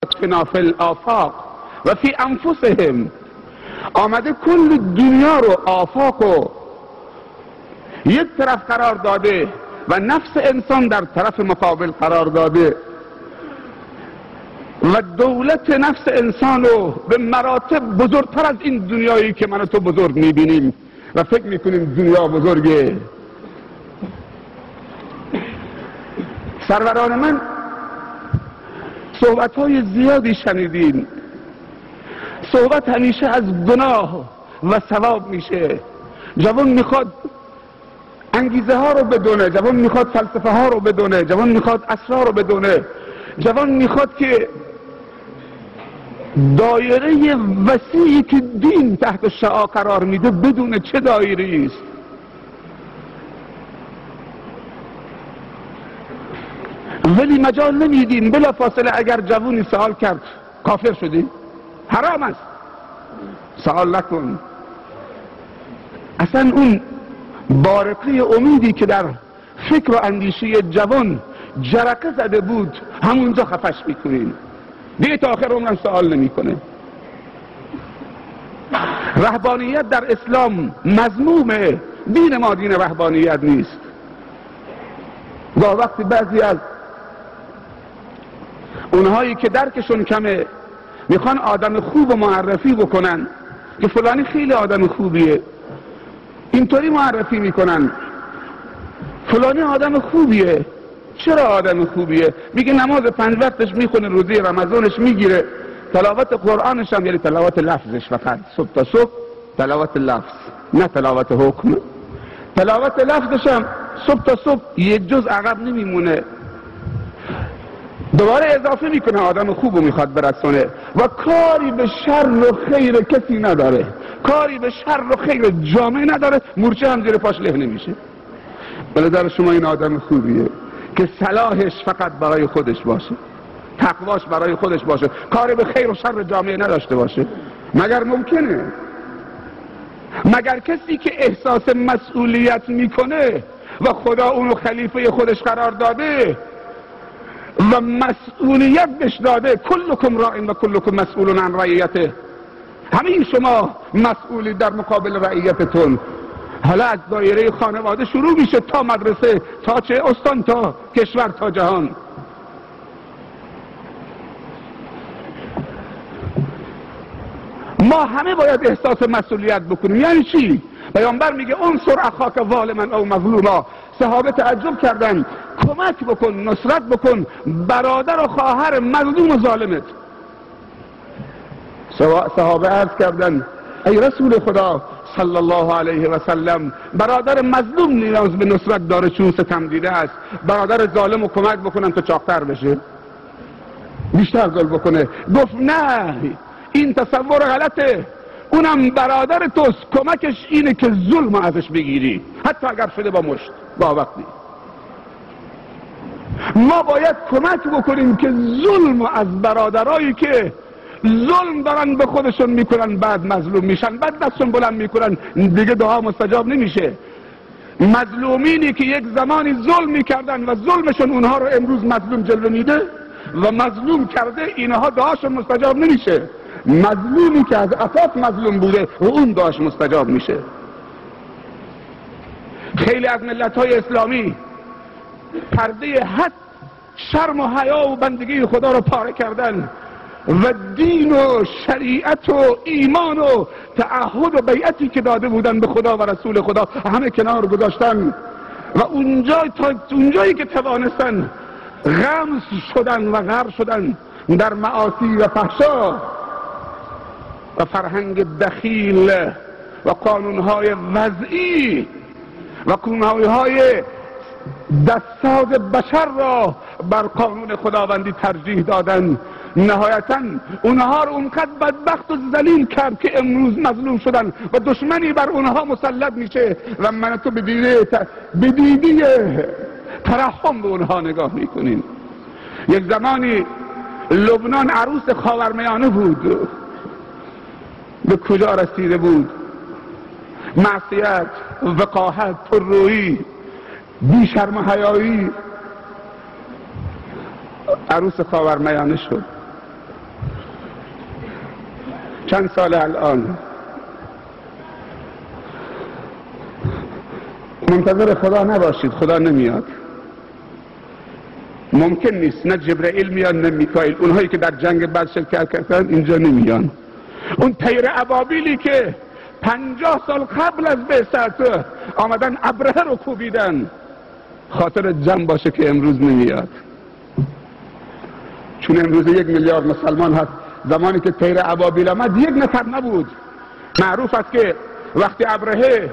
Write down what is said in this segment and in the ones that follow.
فی الآفاق و فی انفسهم، آمده کل دنیا رو، آفاق رو یک طرف قرار داده و نفس انسان در طرف مقابل قرار داده و دولت نفس انسان رو به مراتب بزرگتر از این دنیایی که من و تو بزرگ میبینیم و فکر میکنیم دنیا بزرگه. سروران من صحبت‌های زیادی شنیدین. صحبت همیشه از گناه و ثواب میشه. جوان میخواد انگیزه ها رو بدونه، جوان میخواد فلسفه ها رو بدونه، جوان میخواد اسرار رو بدونه، جوان میخواد که دایره وسیعی که دین تحت شعاع قرار میده بدونه چه دایره است. ولی مجال نمیدین. بلا فاصله اگر جوونی سوال کرد کافر شدی؟ حرام است، سوال نکن. اصلا اون بارقه امیدی که در فکر و اندیشه جوان جرقه زده بود همونجا خفش میکنین. دیگه تا آخر عمرم سوال نمیکنه. رهبانیت در اسلام مذمومه. دین ما دین رهبانیت نیست. با وقتی بعضی از اونهایی که درکشون کمه میخوان آدم خوب معرفی بکنن که فلانی خیلی آدم خوبیه، اینطوری معرفی میکنن فلانی آدم خوبیه. چرا آدم خوبیه؟ میگه نماز 5 وقتش میخونه، روزی رمضانش میگیره، تلاوت قرآنش هم، یعنی تلاوت لفظش فقط صبح تا صبح تلاوت لفظ، نه تلاوت حکم. تلاوت لفظش هم صبح تا صبح یک جز عقب نمیمونه، دوباره اضافه میکنه آدم خوبو میخواد برسونه و کاری به شر و خیر کسی نداره، کاری به شر و خیر جامعه نداره، مورچه هم زیر پاش له نمیشه. بله در شما این آدم خوبیه که صلاحش فقط برای خودش باشه، تقواش برای خودش باشه، کاری به خیر و شر جامعه نداشته باشه. مگر ممکنه؟ مگر کسی که احساس مسئولیت میکنه و خدا اونو خلیفه خودش قرار داده و مسئولیت بهش داده، کلکم راع و کلکم مسئول عن رعیته، همه شما مسئولی در مقابل رعیتتون. حالا از دایره خانواده شروع میشه تا مدرسه، تا چه استان، تا کشور، تا جهان. ما همه باید احساس مسئولیت بکنیم. یعنی چی؟ پیامبر میگه انصر اخاک ظالما او مظلوما. صحابه تعجب کردن، کمک بکن، نصرت بکن برادر و خواهر مظلوم و ظالمت. صحابه عرض کردن ای رسول خدا صلی الله علیه و سلم، برادر مظلوم نیاز به نصرت داره چون ستم دیده است، برادر ظالم رو کمک بکنم تا چاقتر بشه، بیشتر ظلم بکنه. گفت نه، این تصور غلطه، اونم برادر توست، کمکش اینه که ظلم ازش بگیری حتی اگر شده با مشت. با وقتی ما باید کمک بکنیم که ظلم از برادرایی که ظلم دارن به خودشون میکنن بعد مظلوم میشن، بعد دستشون بلند میکنن، دیگه دعا مستجاب نمیشه. مظلومینی که یک زمانی ظلم میکردن و ظلمشون اونها رو امروز مظلوم جلوه میده و مظلوم کرده، اینها دعاشون مستجاب نمیشه. مظلومی که از اساس مظلوم بوده و اون دعاش مستجاب میشه. خیلی از ملت‌های اسلامی پرده حد، شرم و حیا و بندگی خدا رو پاره کردن و دین و شریعت و ایمان و تعهد و بیعتی که داده بودن به خدا و رسول خدا همه کنار گذاشتن و اونجایی که توانستن غمس شدن و غرق شدن در معاصی و فحشا و فرهنگ دخیل و قانونهای وضعی و قانونهای دستساز بشر را بر قانون خداوندی ترجیح دادن. نهایتا اونها رو اونقدر بدبخت و ذلیل کرد که امروز مظلوم شدن و دشمنی بر اونها مسلط میشه و من تو به دیدی ترحم به اونها نگاه میکنین. یک زمانی لبنان عروس خاورمیانه بود، به کجا رسیده بود؟ معصیت، وقاحت، پررویی، بی شرم و حیایی، عروس خاورمیانه شد. چند سال الان منتظر خدا نباشید، خدا نمیاد. ممکن نیست، نه جبرئیل میاد نه میکائیل. اونهایی که در جنگ بدر شرکت کردن اینجا نمیان. اون طیر ابابیلی که 50 سال قبل از بعثت آمدن ابرهه رو کوبیدن، خاطر جمع باشه که امروز نمیاد. چون امروز 1 میلیارد مسلمان هست. زمانی که طیر ابابیل آمد 1 نفر نبود. معروف است که وقتی ابرهه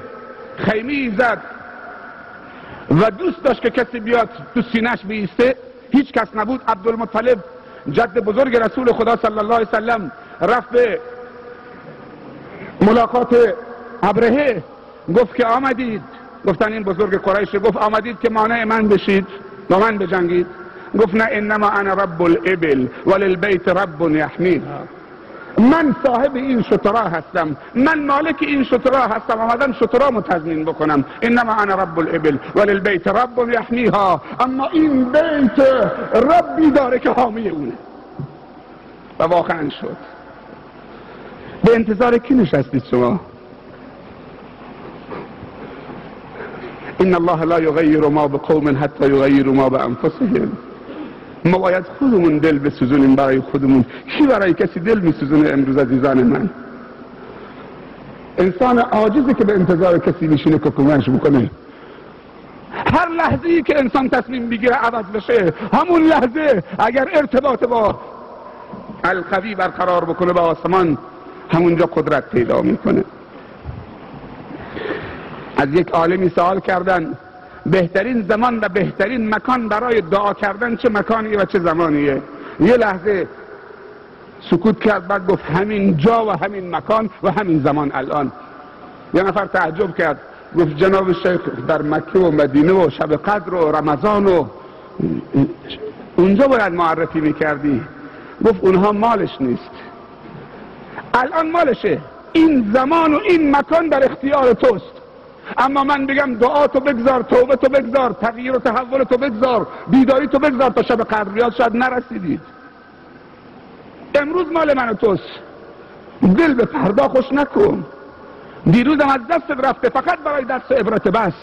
خیمه زد و دوست داشت که کسی بیاد تو سینه‌اش بیسته، هیچ کس نبود. عبدالمطلب جد بزرگ رسول خدا صلی الله علیه وسلم رفت به ملاقات ابرهه، گفت که آمدید، گفتن این بزرگ قریش، گفت آمدید که مانع من بشید، با من بجنگید؟ گفت نه، انما انا رب الابل وللبیت رب یحمیها. من صاحب این شترا هستم، من مالک این شترا هستم، آمدم شترامو تضمین بکنم. انما انا رب الابل وللبیت رب یحمیها. اما این بیت ربی داره که حامی اونه. و واقعا شد. به انتظار کی نشستید شما؟ ان الله لا یغیر ما بقوم حتی یغیروا ما بانفسهم. ما باید خودمون دل بسوزونیم برای خودمون. کی برای کسی دل میسوزونه امروز عزیزان من؟ انسان عاجزی که به انتظار کسی میشینه که کمکش بکنه. هر لحظه‌ای که انسان تصمیم بگیره عوض بشه، همون لحظه اگر ارتباط با القوی برقرار بکنه با آسمان، همونجا قدرت پیدا میکنه. از یک عالمی سوال کردن بهترین زمان و بهترین مکان برای دعا کردن چه مکانیه و چه زمانیه؟ یه لحظه سکوت کرد، بعد گفت همین جا و همین مکان و همین زمان الان. یه نفر تعجب کرد، گفت جناب شیخ در مکه و مدینه و شب قدر و رمضان و اونجا باید معرفی میکردی. گفت اونها مالش نیست، الان مالشه. این زمان و این مکان در اختیار توست. اما من بگم دعاتو بگذار، توبتو بگذار، تغییر و تحولتو بگذار، بیداریتو بگذار تا شب قدر بیاد، شاید نرسیدید. امروز مال من و توست. دل به فردا خوش نکن. دیروزم از دستت رفته، فقط برای درس عبرت بس.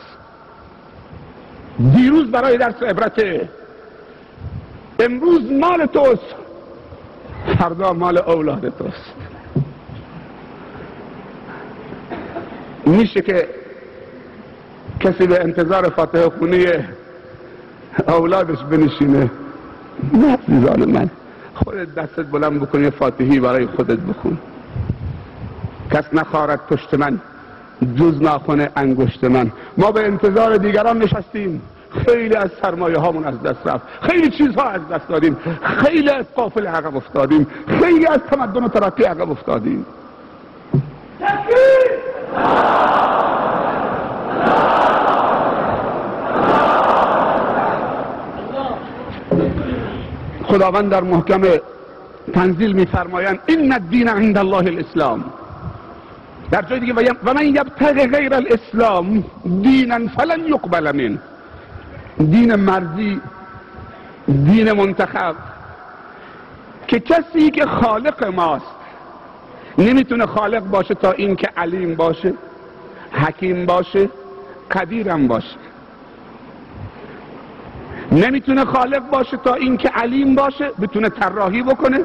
دیروز برای درس عبرته. امروز مال توست، فردا مال اولاد توست. میشه که کسی به انتظار فاتحه خونی اولادش بنشینه؟ نه عزیزان من، خودت دستت بلند بکن، یه فاتحی برای خودت بخون. کس نخارد پشت من جز ناخن انگشت من. ما به انتظار دیگران نشستیم، خیلی از سرمایه هامون از دست رفت، خیلی چیزها از دست دادیم، خیلی از قافله عقب افتادیم، خیلی از تمدن و ترقی عقب افتادیم. خداوند در محکم تنزیل میفرمایند ان الدین عند الله الاسلام. در جای دیگه و من یبتغی غیر الاسلام دینا فلن یقبل منه. دین مرضی، دین منتخب، که کسی که خالق ماست نمیتونه خالق باشه تا این که علیم باشه، حکیم باشه، قدیرم باشه. نمیتونه خالق باشه تا این که علیم باشه، بتونه طراحی بکنه،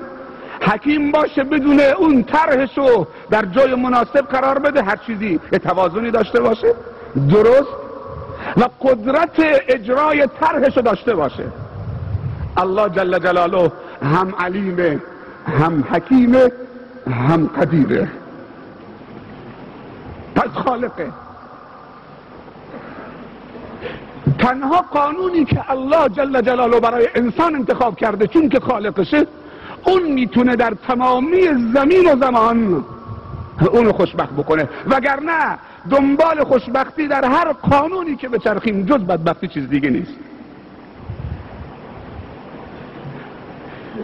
حکیم باشه بدون اون طرحشو در جای مناسب قرار بده، هر چیزی یه توازنی داشته باشه درست، و قدرت اجرای طرحشو داشته باشه. الله جل جلاله هم علیمه، هم حکیمه، هم قدیره. پس خالقه. تنها قانونی که الله جل جلاله برای انسان انتخاب کرده چون که خالقشه، اون میتونه در تمامی زمین و زمان اونو خوشبخت بکنه، وگرنه دنبال خوشبختی در هر قانونی که بچرخیم جز بدبختی چیز دیگه نیست.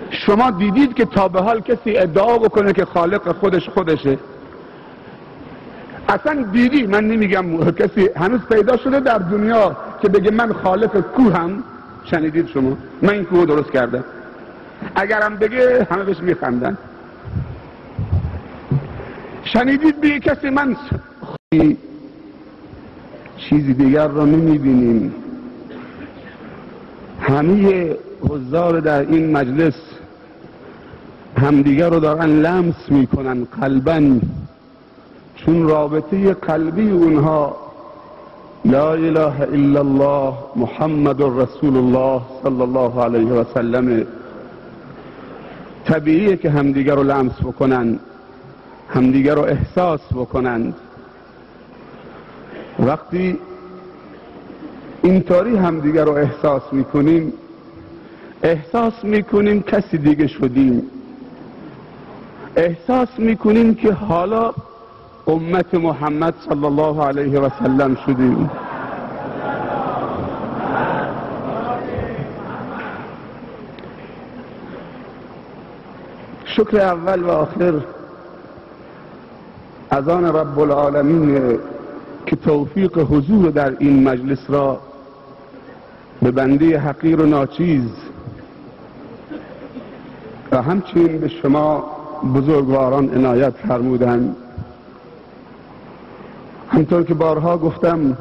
شما دیدید که تا به حال کسی ادعا بکنه که خالق خودشه؟ اصلا دیدی؟ من نمیگم کسی هنوز پیدا شده در دنیا که بگه من خالق کوهم؟ شنیدید شما؟ من این کوه درست کردم. اگرم بگه همه بهش میخندن. شنیدید به کسی من چیزی دیگر را نمیبینیم. همه حضار در این مجلس همدیگر رو دارن لمس میکنن قلباً، چون رابطه قلبی اونها لا اله الا الله محمد رسول الله صلی الله علیه و سلم. طبیعیه که همدیگر رو لمس بکنن، همدیگر رو احساس بکنند. وقتی اینطوری همدیگر رو احساس میکنیم، احساس میکنیم کسی دیگه شدیم، احساس میکنیم که حالا امت محمد صلی الله علیه و سلم شدیم. شکر اول و آخر از آن رب العالمین که توفیق حضور در این مجلس را به بنده حقیر و ناچیز و همچنین به شما بزرگواران عنایت فرمودند. همطور که بارها گفتم،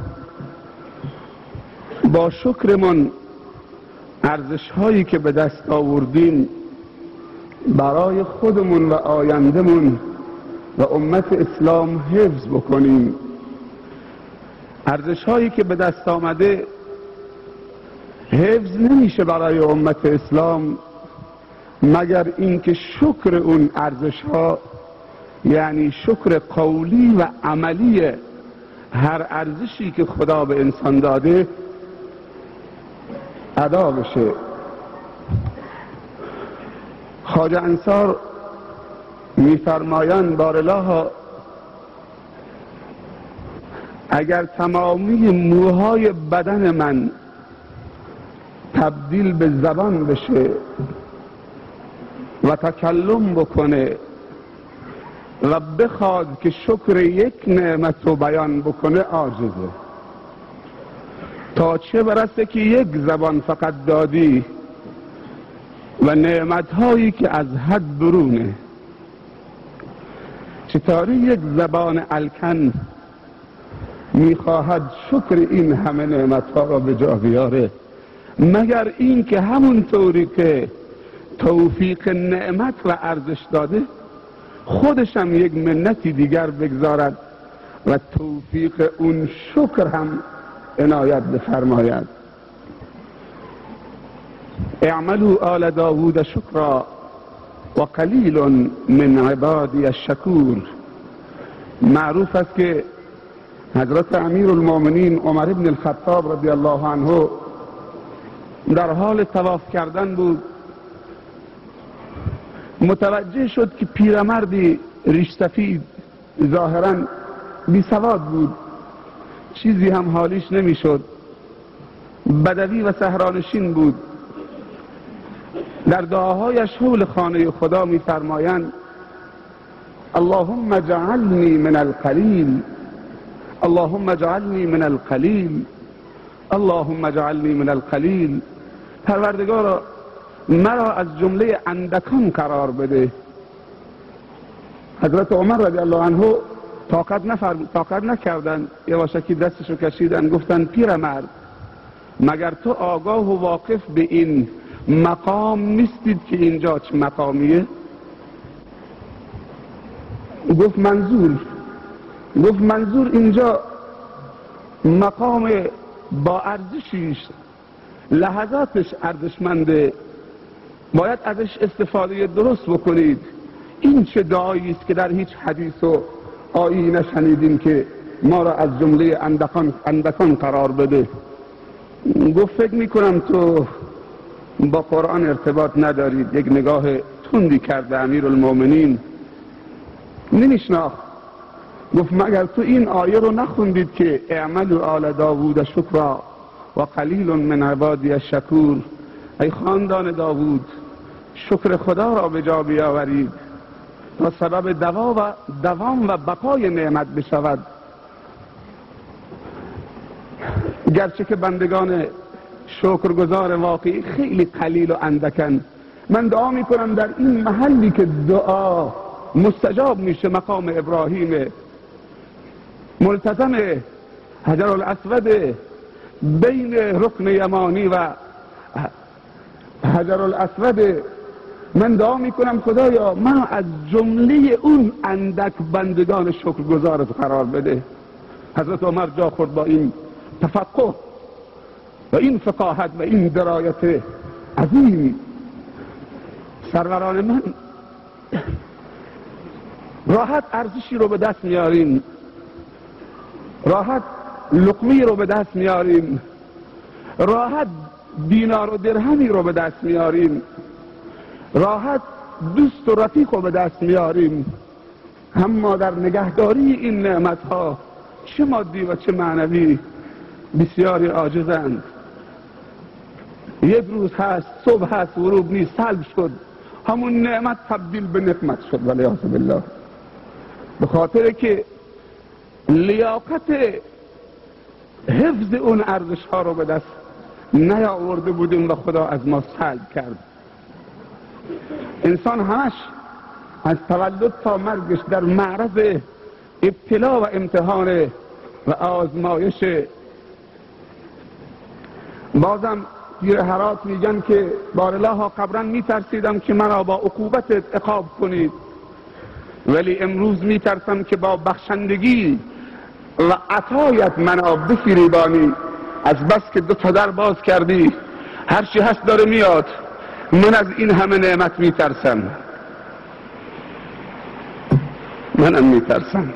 با شکرمون ارزش هایی که به دست آوردیم برای خودمون و آیندمون و امت اسلام حفظ بکنیم. ارزش هایی که به دست آمده حفظ نمیشه برای امت اسلام مگر اینکه شکر اون ارزش ها، یعنی شکر قولی و عملی هر ارزشی که خدا به انسان داده ادا بشه. خواجه انصار میفرمایند بارالله اگر تمامی موهای بدن من تبدیل به زبان بشه و تکلم بکنه و بخواد که شکر یک نعمت رو بیان بکنه عاجزه. تا چه برسه که یک زبان فقط دادی و نعمتهایی که از حد برونه. چطوری یک زبان الکن میخواهد شکر این همه نعمتها را به جا بیاره، مگر این که همون طوری که توفیق نعمت و ارزش داده خودش هم یک منتی دیگر بگذارد و توفیق اون شکر هم عنایت بفرماید. اعملوا آل داوود شکرا و قلیل من عبادی الشکور. معروف است که حضرت امیر المؤمنین عمر بن الخطاب رضی الله عنه در حال طواف کردن بود، متوجه شد که پیرمردی ریش سفید ظاهرا بی سواد بود، چیزی هم حالیش نمیشد، بدوی و صحرانشین بود. در دعاهایش حول خانه خدا میفرمایند اللهم اجعلنی من القلیل، اللهم اجعلنی من القلیل، اللهم اجعلنی من القلیل. پروردگارا مرا از جمله اندکان قرار بده. حضرت عمر رضی الله عنه طاقت نکردن، یواشکی دستشو کشیدن، گفتن پیرمرد مگر تو آگاه و واقف به این مقام نیستید که اینجا چه مقامیه؟ گفت منظور اینجا مقام با ارزشیست، لحظاتش ارزشمنده، باید ازش استفاده درست بکنید. این چه دعایی است که در هیچ حدیث و آیی نشنیدیم که ما را از جمله اندکان قرار بده. گفت فکر میکنم تو با قرآن ارتباط ندارید. یک نگاه تندی کرده امیر المؤمنین، نمیشناخت. گفت مگر تو این آیه رو نخوندید که اعملوا آل داوود شکرا و قلیل من عبادی الشکور؟ ای خاندان داوود شکر خدا را به جا بیاورید تا سبب دوام و بقای نعمت بشود. گرچه که بندگان شکرگزار واقعی خیلی قلیل و اندکن، من دعا میکنم در این محلی که دعا مستجاب میشه. مقام ابراهیم ملتزم حجر الاسود بین رکن یمانی و حجر الاسود. من دعا میکنم خدایا من از جمله اون اندک بندگان شکرگزارت قرار بده. حضرت عمر جا خورد با این تفقه و این فقاهت و این درایت عظیم. سروران من، راحت ارزشی رو به دست میاریم، راحت لقمه رو به دست میاریم، راحت دینار و درهمی رو به دست میاریم، راحت دوست و رفیق رو به دست میاریم، اما در نگهداری این نعمت ها چه مادی و چه معنوی بسیاری عاجزند. یک روز هست، صبح هست، غروب نیست، سلب شد، همون نعمت تبدیل به نقمت شد والعیاذ بالله. به خاطر که لیاقت حفظ اون ارزش ها رو به دست نیاورده بودیم و خدا از ما سلب کرد. انسان همش از تولد تا مرگش در معرض ابتلا و امتحان و آزمایش. بازم پیر هرات میگن که بارالله قبرا میترسیدم که مرا با عقوبتت عقاب کنید، ولی امروز میترسم که با بخشندگی و عطایت منو بفریبانی. از بس که 2 تا در باز کردی، هر چی هست داره میاد. من از این همه نعمت میترسم، منم میترسم.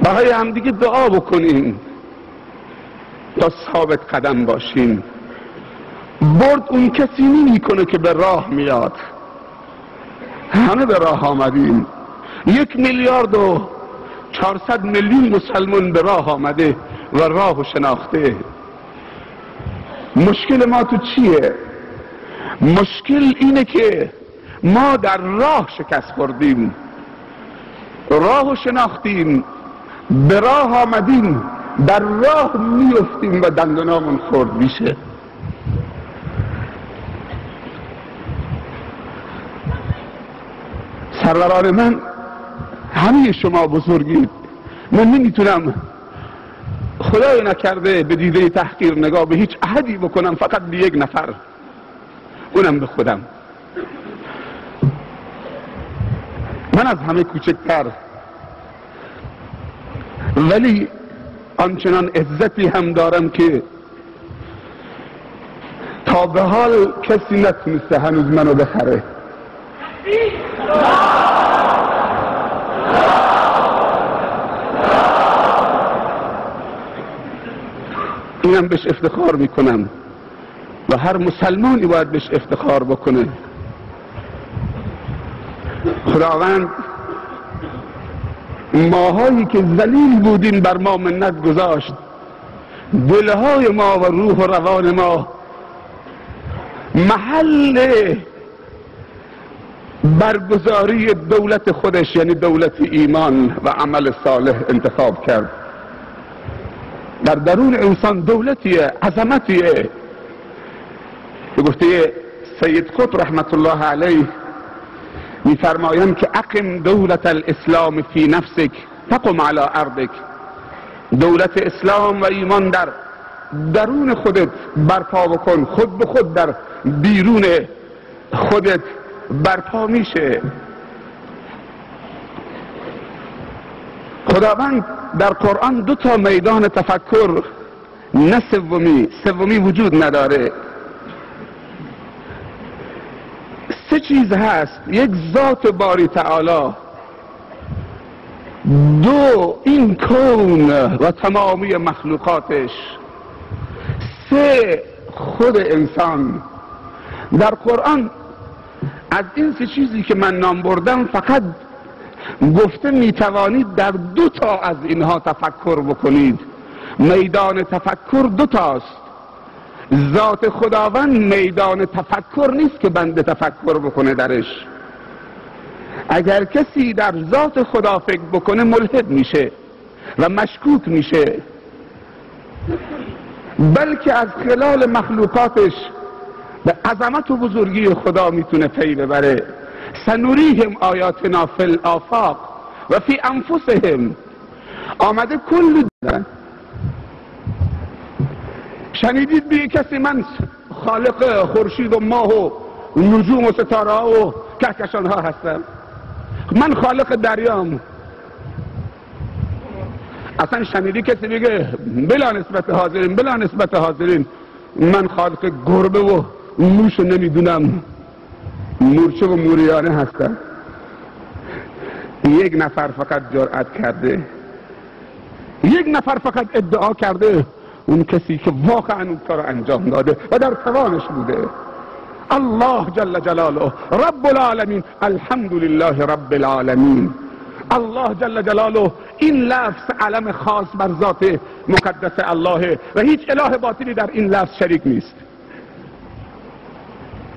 برای همدیگه دعا بکنیم تا ثابت قدم باشیم. برد اون کسی نمی کنه که به راه میاد. همه به راه آمدیم. 1,400,000,000 مسلمان به راه آمده و راه شناخته. مشکل ما تو چیه؟ مشکل اینه که ما در راه شکست خوردیم. راه شناختیم، به راه آمدیم، در راه میفتیم و دندانامون خورد میشه. سروران من، همه شما بزرگید. من نمیتونم خدای نکرده به دیده تحقیر نگاه به هیچ احدی بکنم، فقط به یک نفر، اونم به خودم. من از همه کوچکتر، ولی آنچنان عزتی هم دارم که تا به حال کسی نتونسته هنوز منو بخره. اینم بهش افتخار میکنم و هر مسلمانی باید بهش افتخار بکنه. خداوند ماهایی که ذلیل بودیم بر ما منت گذاشت، دلهای ما و روح و روان ما محل برگزاری دولت خودش، یعنی دولت ایمان و عمل صالح انتخاب کرد. در درون انسان دولتیه، عظمتیه. به گفته سید قطب رحمت الله علیه میفرمایند که اقم دولت الاسلام فی نفسک تقم علی ارضک. دولت اسلام و ایمان در درون خودت برپا بکن، خود به خود در بیرون خودت برپا میشه. خداوند در قرآن 2 تا میدان تفکر، نه سومی وجود نداره. 3 چیز هست: 1 ذات باری تعالی، 2 این کون و تمامی مخلوقاتش، 3 خود انسان. در قرآن از این 3 چیزی که من نام بردم فقط گفته میتوانید در 2 تا از اینها تفکر بکنید. میدان تفکر 2 تاست. ذات خداوند میدان تفکر نیست که بنده تفکر بکنه درش. اگر کسی در ذات خدا فکر بکنه ملحد میشه و مشکوک میشه، بلکه از خلال مخلوقاتش به عظمت و بزرگی خدا میتونه پی ببره. سنریهم آیاتنا فی الآفاق و فی انفسهم. آمده کل دارن. شنیدید به کسی من خالق خورشید و ماه و نجوم و ستاره ها و کهکشان ها هستم؟ من خالق دریام. اصلا شنیدی کسی بگه بلا نسبت حاضرین، بلا نسبت حاضرین، من خالق گربه و موش نمیدونم مورچه و موریانه هستم؟ یک نفر فقط جرأت کرده، یک نفر فقط ادعا کرده، اون کسی که واقعا اون کار انجام داده و در توانش بوده. الله جل جلاله رب العالمین، الحمدلله رب العالمین. الله جل جلاله، این لفظ علم خاص بر ذات مقدس الله و هیچ اله باطلی در این لفظ شریک نیست.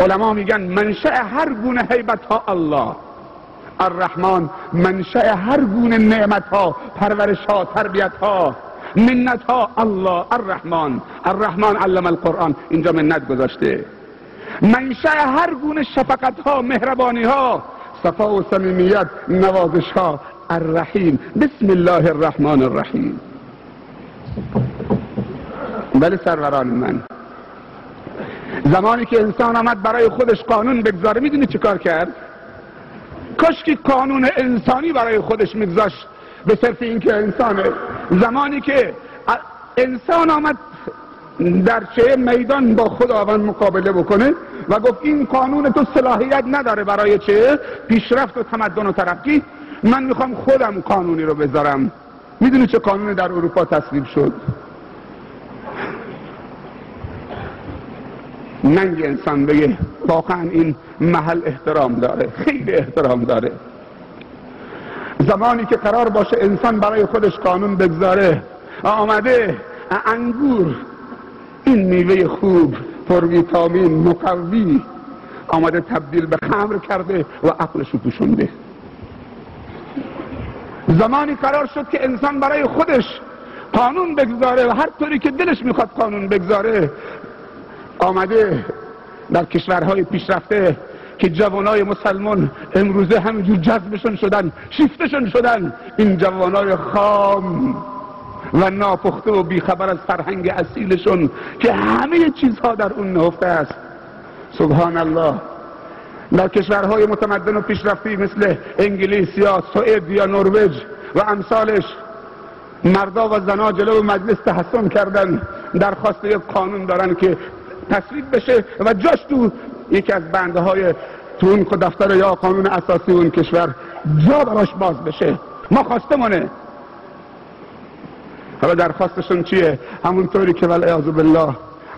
علما میگن منشأ هر گونه هیبت ها الله، الرحمن منشأ هر گونه نعمت ها، پرورش ها، تربیت ها، منت ها الله. الرحمن، الرحمن علم القرآن، اینجا منت گذاشته. منشأ هر گونه شفقت ها، مهربانی ها، صفا و صمیمیت، نوازش ها، الرحیم. بسم الله الرحمن الرحیم. بله سروران من، زمانی که انسان آمد برای خودش قانون بگذاره، میدونی چه کار کرد؟ کاش که قانون انسانی برای خودش میگذاشت به صرف این که انسانه. زمانی که انسان آمد در چه میدان با خداوند مقابله بکنه و گفت این قانون تو صلاحیت نداره برای چه؟ پیشرفت و تمدن و ترقی، من میخوام خودم قانونی رو بذارم. میدونی چه قانونی در اروپا تصویب شد؟ ننگ انسان بگه واقعا این محل احترام داره، خیلی احترام داره. زمانی که قرار باشه انسان برای خودش قانون بگذاره، آمده انگور، این میوه خوب پر ویتامین مقوی، آمده تبدیل به خمر کرده و عقلش رو پوشونده. زمانی قرار شد که انسان برای خودش قانون بگذاره و هر طوری که دلش میخواد قانون بگذاره، آمده در کشورهای پیشرفته که جوانای مسلمان امروزه همینجور جذبشون شدن، شیفتشون شدن، این جوانای خام و ناپخته و بیخبر از فرهنگ اصیلشون که همه چیزها در اون نهفته است. سبحان الله. در کشورهای متمدن و پیشرفته مثل انگلیس یا سوئد یا نروژ و امثالش، مردا و زنا جلو مجلس تحسن کردن، درخواست یک قانون دارن که تصویب بشه و جاش تو یکی از بنده های تو اون دفتر یا قانون اساسی اون کشور جا براش باز بشه. ما خواستمونه. حالا درخواستشون چیه؟ همون طوری که والعیاذ بالله،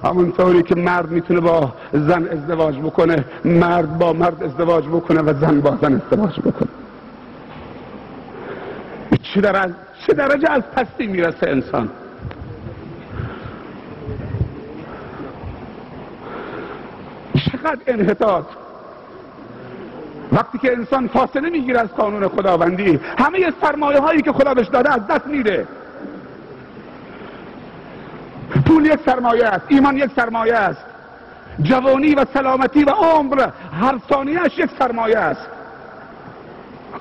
همون طوری که مرد میتونه با زن ازدواج بکنه، مرد با مرد ازدواج بکنه و زن با زن ازدواج بکنه. چه درجه از پستی میرسه انسان؟ چقدر انحطاط. وقتی که انسان فاصله میگیره از قانون خداوندی، همه سرمایه هایی که خدا بهش داده از دست میره. پول یک سرمایه است، ایمان یک سرمایه است، جوانی و سلامتی و عمر هر ثانیه‌اش یک سرمایه است،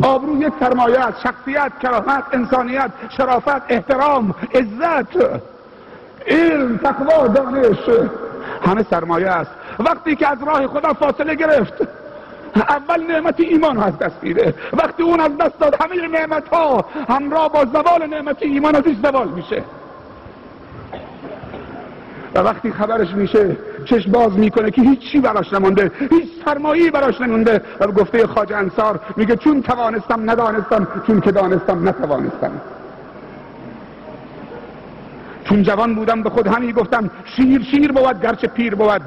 آبرو یک سرمایه است، شخصیت، کرامت، انسانیت، شرافت، احترام، عزت، علم، تقوا، دانش، همه سرمایه است. وقتی که از راه خدا فاصله گرفت، اول نعمت ایمان از دست میره. وقتی اون از دست داد، همه نعمت ها همراه با زوال نعمت ایمان ازش زوال میشه. و وقتی خبرش میشه چشم باز میکنه که هیچی براش نمونده، هیچ سرمایه‌ای براش نمونده. و گفته خواجه انصار میگه چون توانستم ندانستم، چون که دانستم نتوانستم. چون جوان بودم به خود همی گفتم شیر بود گرچه پیر بود،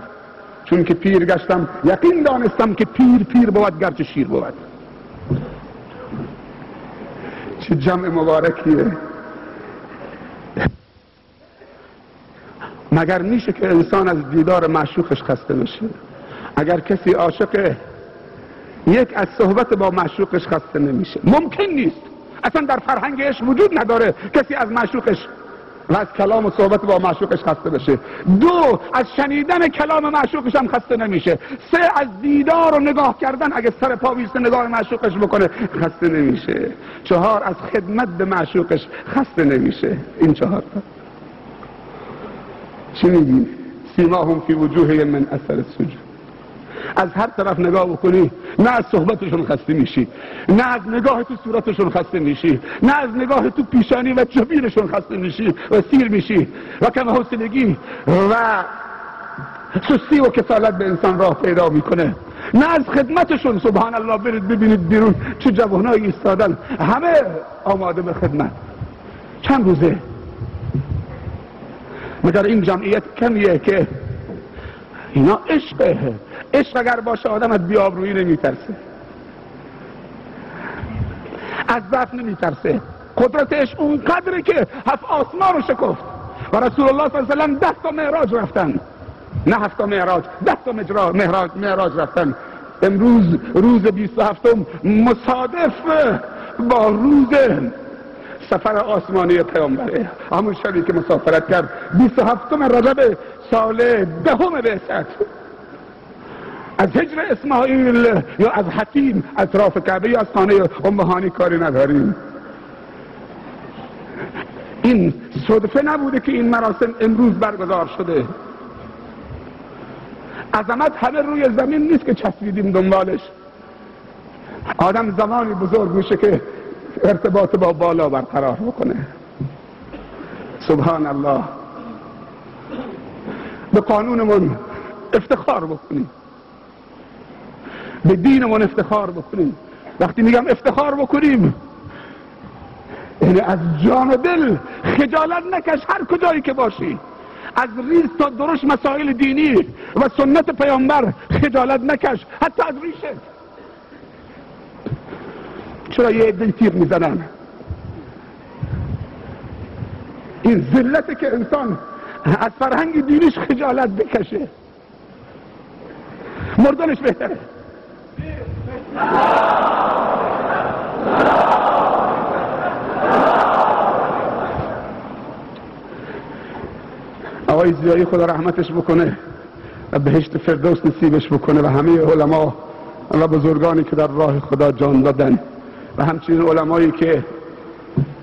چون که پیر گشتم یقین دانستم که پیر بود گرچه شیر بود. چه جمع مبارکیه. مگر میشه که انسان از دیدار معشوقش خسته بشه؟ اگر کسی عاشقه، یک از صحبت با معشوقش خسته نمیشه. ممکن نیست، اصلا در فرهنگش وجود نداره کسی از معشوقش و از کلام و صحبت با معشوقش خسته بشه. 2 از شنیدن کلام معشوقش هم خسته نمیشه. 3 از دیدار و نگاه کردن، اگه سر پا بیسته نگاه معشوقش بکنه خسته نمیشه. 4 از خدمت به معشوقش خسته نمیشه. این 4 تا چی میگی؟ سیماهم فی وجوههم من اثر السجود. از هر طرف نگاه بکنی، نه از صحبتشون خسته میشی، نه از نگاه تو صورتشون خسته میشی، نه از نگاه تو پیشانی و جبینشون خسته میشی و سیر میشی و کم حوصلگی و سستی و کسالت به انسان راه پیدا میکنه. نه از خدمتشون. سبحان الله، برید ببینید بیرون چه جوانایی ایستادن، همه آماده به خدمت. چند روزه مگر این جمعیت کمیه که اینا عشقه. عشق اگر باشه آدم از بی‌آبرویی نمیترسه، از ضعف نمیترسه. قدرت عشق اون قدره که 7 آسمان رو شکفت و رسول الله صلی الله علیه و سلم 10 تا معراج رفتن، نه 7 تا معراج، 10 تا معراج رفتن. امروز روز 27م مصادف با روز سفر آسمانی پیامبره، همون شبی که مسافرت کرد. 27م رجب سال 10 بعثت. از هجر اسماعیل یا از حتیم اطراف کعبه یا از خانه ام هانی کاری نداریم. این صدفه نبوده که این مراسم امروز برگزار شده. عظمت همه روی زمین نیست که چسبیدیم دنبالش. آدم زمانی بزرگ میشه که ارتباط با بالا برقرار بکنه. سبحان الله. به قانونمون افتخار بکنیم، به دینمون افتخار بکنیم. وقتی میگم افتخار بکنیم یعنی از جان و دل خجالت نکش، هر کجایی که باشی، از ریز تا درشت مسائل دینی و سنت پیامبر خجالت نکش، حتی از ریشه. چرا یه عده تیر میزنن؟ این ذلته که انسان از فرهنگ دینیش خجالت بکشه. مردنش بهتره. آقای ضیایی خدا رحمتش بکنه و بهشت فردوس نصیبش بکنه و همه علما و بزرگانی که در راه خدا جان دادن و همچنین علمایی که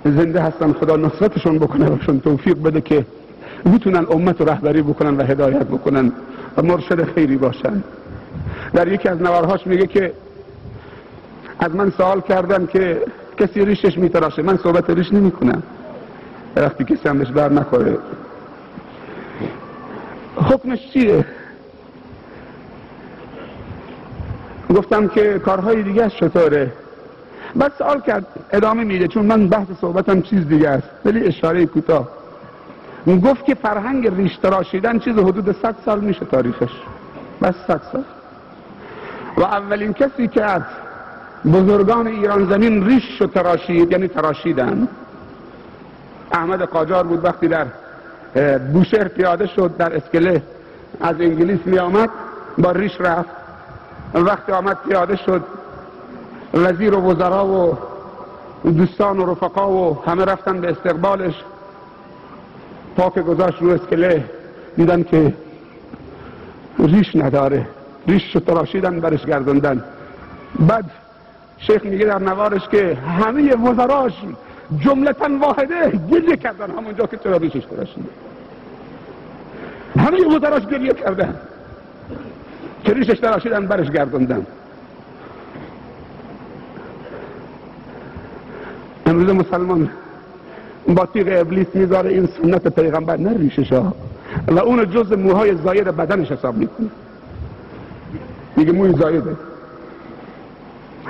زنده هستن خدا نصرتشون بکنه و شون توفیق بده که میتونن امت رو رهبری بکنن و هدایت بکنن و مرشد خیری باشن. در یکی از نوارهاش میگه که از من سوال کردن که کسی ریشش میتراشه، من صحبت ریش نمی کنم وقتی کسی همش بر نخوره. حکمش چیه؟ گفتم که کارهای دیگه چطوره؟ بعد سوال کرد، ادامه میده چون من بحث صحبتم چیز دیگه است ولی اشاره کوتاه. گفت که فرهنگ ریش تراشیدن چیز حدود 100 سال میشه تاریخش، بس 100 سال. و اولین کسی که از بزرگان ایران زمین ریش رو تراشید، یعنی تراشیدن، احمد قاجار بود. وقتی در بوشهر پیاده شد در اسکله از انگلیس می آمد با ریش رفت. وقتی آمد پیاده شد وزیر و وزرا و دوستان و رفقا و همه رفتن به استقبالش. پاک گذاشت رو اسکله، دیدن که ریش نداره، ریش رو تراشیدن برش گردوندن. بعد شیخ میگه در نوارش که همه وزراش جملتاً واحده گریه کردن همونجا که چرا ریشش تراشیده. همه وزراش گریه کردن که ریشش تراشیدن برش گردوندن. امروز مسلمان با تیغ ابلیس میذاره این سنت پیغمبر، نه ریشش ها، و اون جز موهای زاید بدنش حساب میکنه. میگه موی زایده.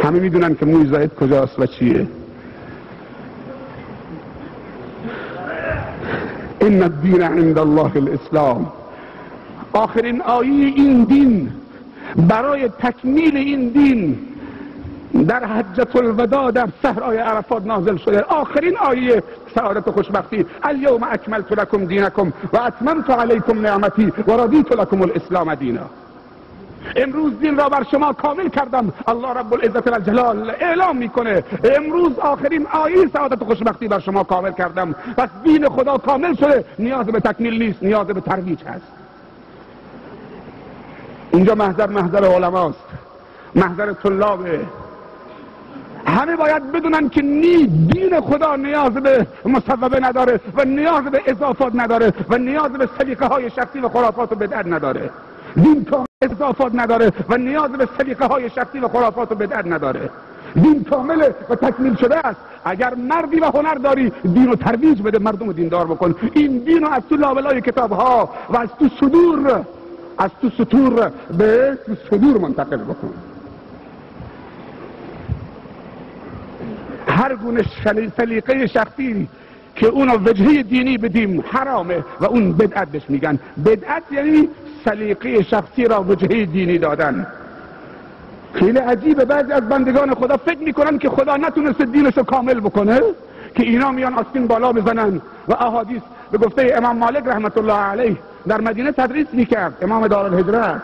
همه میدونن که موی زاید کجاست و چیه. ان الدین عند الله الاسلام. آخرین آیه این دین برای تکمیل این دین در حجة الوداع در صحرای عرفات نازل شده. آخرین آیه سعادت و خوشبختی، الیوم اکملت لکم دینکم و اتممت علیکم نعمتی و رضیت لکم الاسلام دینا. امروز دین را بر شما کامل کردم. الله رب العزت والجلال اعلام میکنه امروز آخرین آیه سعادت و خوشبختی بر شما کامل کردم. پس دین خدا کامل شده، نیاز به تکمیل نیست، نیاز به ترویج هست. اینجا محضر علماست، محضر طلابه. همه باید بدونن که دین خدا نیاز به مصوبه نداره و نیاز به اضافات نداره و نیاز به سلیقه های شخصی و خرافات و بدعت نداره. دین کامل اضافات نداره و نیاز به سلیقه های شخصی و خرافات و بدعت نداره. دین کامل و تکمیل شده است. اگر مردی و هنر داری دین رو ترویج بده، مردم رو دیندار بکن. این دین رو از تو لابلای کتاب ها و از تو صدور، از تو سطور به صدور منتقل بکن. هر گونه سلیقه شخصی که اونو وجهه دینی بدیم حرامه و اون بدعت بهش میگن. بدعت یعنی سلیقه شخصی را وجهه دینی دادن. خیلی عجیبه بعضی از بندگان خدا فکر میکنن که خدا نتونست دینشو کامل بکنه که اینا میان آستین بالا بزنن و احادیث به گفته امام مالک رحمت الله علیه در مدینه تدریس میکرد، امام دارالهجره.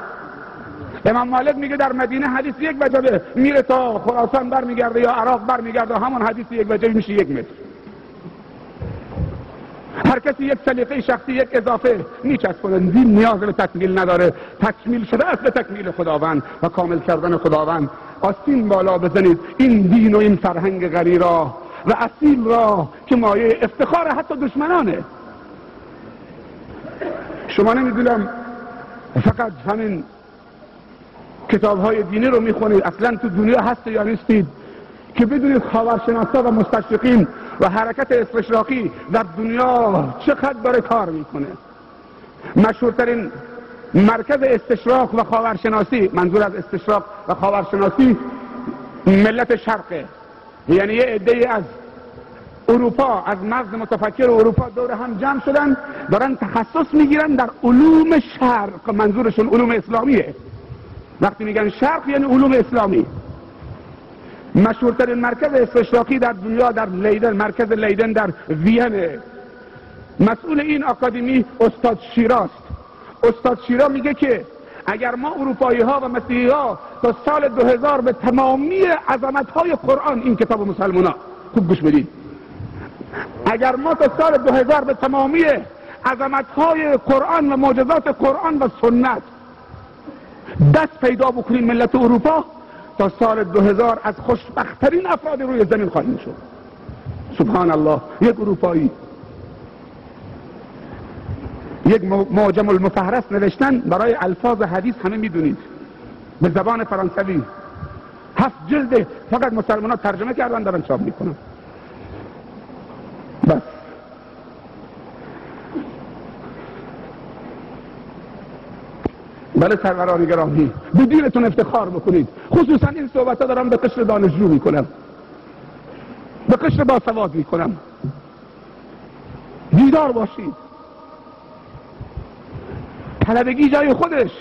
امام مالک میگه در مدینه حدیث یک وجبه میره تا خراسان برمیگرده یا عراق برمیگرده، همون حدیث یک وجبه میشه 1 متر. هر کسی یک سلیقه شخصی، یک اضافه میچسبونه. دین نیاز به تکمیل نداره، تکمیل شده است به تکمیل خداوند و کامل کردن خداوند. آستین بالا بزنید این دین و این فرهنگ غنی را و اصیل را که مایه افتخار حتی دشمنانه. شما نمیدونم فقط همین کتاب های دینی رو میخونید، اصلا تو دنیا هست یا نیستید که بدونید خاورشناسا و مستشرقین و حرکت استشراقی در دنیا چقدر داره کار میکنه. مشهورترین مرکز استشراق و خاورشناسی، منظور از استشراق و خاورشناسی ملت شرقه، یعنی یه عده‌ای از اروپا، از مغز متفکر اروپا دور هم جمع شدن، دارن تخصص میگیرن در علوم شرق. منظورشون علوم اسلامیه. وقتی میگن شرق یعنی علوم اسلامی. مشهورترین مرکز استشراقی در دنیا در لیدن، مرکز لیدن در وین. مسئول این آکادمی استاد شیراست. استاد شیرا میگه که اگر ما اروپایی ها و مسیحی ها تا سال 2000 به تمامی عظمت های قرآن، این کتاب مسلمان ها خوب گوش بدید، اگر ما تا سال 2000 به تمامی عظمت های قرآن و معجزات قرآن و سنت دست پیدا بکنیم ملت اروپا، تا سال 2000 از خوشبختترین افراد روی زمین خواهیم شد. سبحان الله. یک اروپایی یک معجم المفهرس نوشتن برای الفاظ حدیث، همه میدونید، به زبان فرانسوی. 7 جلد فقط مسلمان ها ترجمه کردن دارن چاپ میکنن. بس بله سروران گرامی، به دینتون افتخار بکنید. خصوصا این صحبت ها دارم به قشر دانشجو میکنم، به قشر باسواد میکنم. بیدار باشید. طلبگی جای خودش،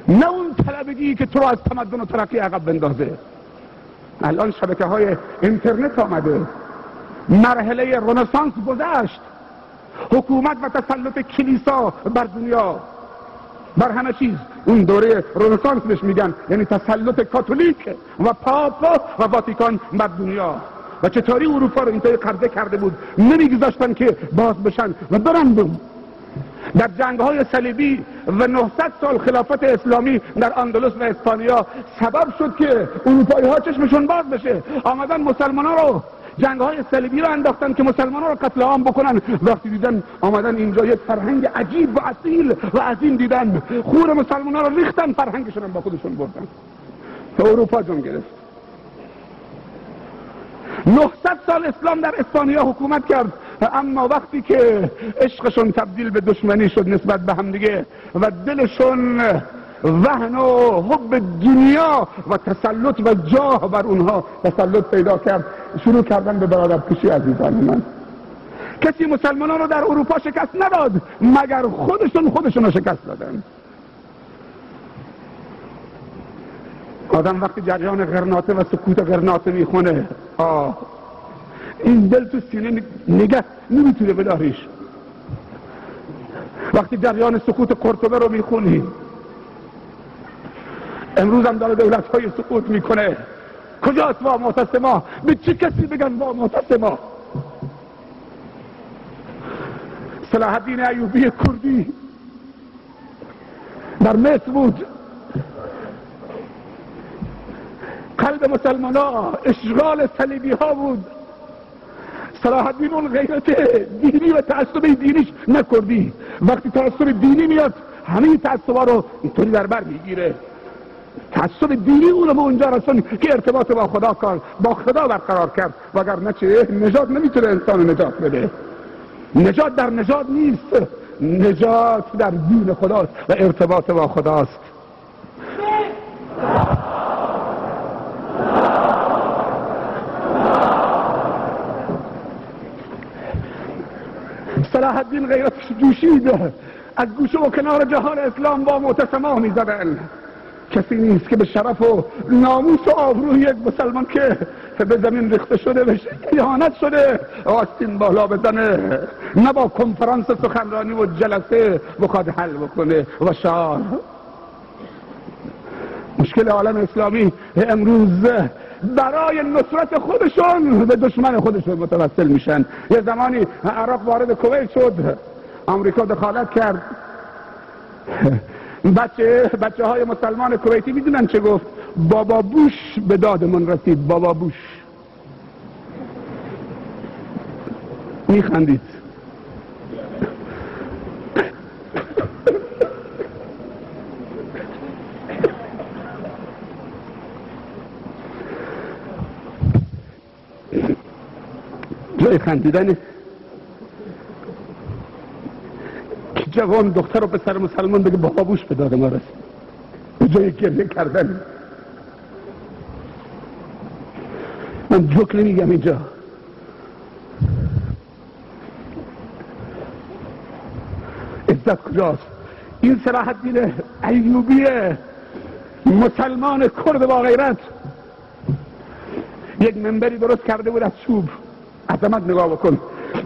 نه اون طلبگی که تو رو از تمدن و ترقی عقب بندازه. الان شبکه های اینترنت آمده، مرحله رنسانس گذشت، حکومت و تسلط کلیسا بر دنیا، بر همه چیز. اون دوره رنسانس بهش میگن، یعنی تسلط کاتولیک و پاپ و واتیکان بر دنیا. و چطوری اروپا رو اینطوری قبضه کرده بود، نمیگذاشتن که باز بشن و برن. در جنگ های صلیبی و 900 سال خلافت اسلامی در اندلس و اسپانیا سبب شد که اروپایی ها چشمشون باز بشه. آمدن مسلمان ها رو، جنگ های صلیبی رو انداختن که مسلمان ها رو قتل عام بکنن. وقتی دیدن آمدن اینجا یک فرهنگ عجیب و اصیل و عظیم دیدن، خور مسلمان ها رو ریختن، فرهنگشون هم با خودشون بردن تا اروپا جون گرفت. 900 سال اسلام در اسپانیا حکومت کرد، اما وقتی که عشقشون تبدیل به دشمنی شد نسبت به هم دیگه و دلشون وهن و حب دنیا و تسلط و جاه بر اونها تسلط پیدا کرد، شروع کردن به برادرکشی. عزیزان من، کسی مسلمانان رو در اروپا شکست نداد مگر خودشون رو شکست دادن. آدم وقتی جریان غرناطه و سکوت غرناطه میخونه، این دل تو سینه نگه نمیتونه بداریش. وقتی جریان سکوت قرطبه رو میخونی، امروز هم داره دولت‌های سقوط میکنه. کجاست وا معتصما؟ به چه کسی بگن وا معتصما؟ صلاح الدین ایوبی کردی در مصر بود، قلب مسلمان ها اشغال صلیبی ها بود. صلاح الدین اون غیرت دینی و تعصب دینیش نکردی، وقتی تعصب دینی میاد همه تعصبا رو اینطوری در بر میگیره. تعصب دینی اونو به اونجا رسون که ارتباط با خدا برقرار کرد، وگرنه چه؟ نجات نمیتونه انسان نجات بده. نجات در نجات نیست، نجات در دین خداست و ارتباط با خداست. صلاح الدین غیرتش جوشید، از گوشه و کنار جهان اسلام با معتصما میزدن. کسی نیست که به شرف و ناموس و آبروی یک مسلمان که به زمین ریخته شده بشه اهانت شده آستین بالا بزنه، نه با کنفرانس سخنرانی و جلسه بخواد حل بکنه و شعار. مشکل عالم اسلامی امروز برای نصرت خودشون به دشمن خودشون متوسل میشن. یه زمانی عراق وارد کویت شد، آمریکا دخالت کرد، بچه های مسلمان کویتی میدونن چه گفت؟ بابا بوش به دادمون رسید. بابا بوش میخندید. جای خندیدنه که جوان دختر و پسر مسلمان بگه بابا بوش به داد ما رسید، به جای گریه کردن. من جوک نمیگم اینجا، عزت کجاست؟ این صلاح الدین ایوبی مسلمان کرد با غیرت یک منبری درست کرده بود از چوب. عظمت نگاه بکن،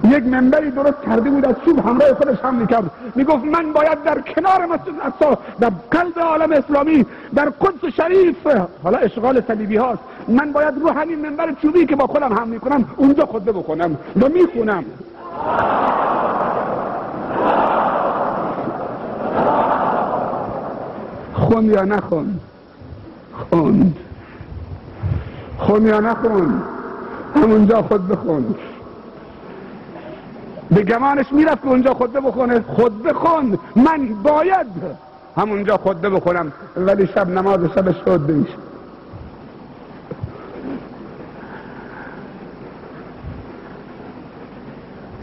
یک منبری درست کرده بود از چوب، همراه خودش هم میکرد، میگفت من باید در کنار مسجد الاقصی در قلب عالم اسلامی در قدس شریف، حالا اشغال صلیبی هاست، من باید رو همین منبر چوبی که با خودم هم میکنم اونجا خطبه بکنم و میخونم. خون یا نخون؟ خون یا نخون؟ همونجا خود بخون. به گمانش میرفت که اونجا خطبه بخونه، خود بخون. من باید همونجا خطبه بخونم، ولی شب نماز شبش خطبه میشه.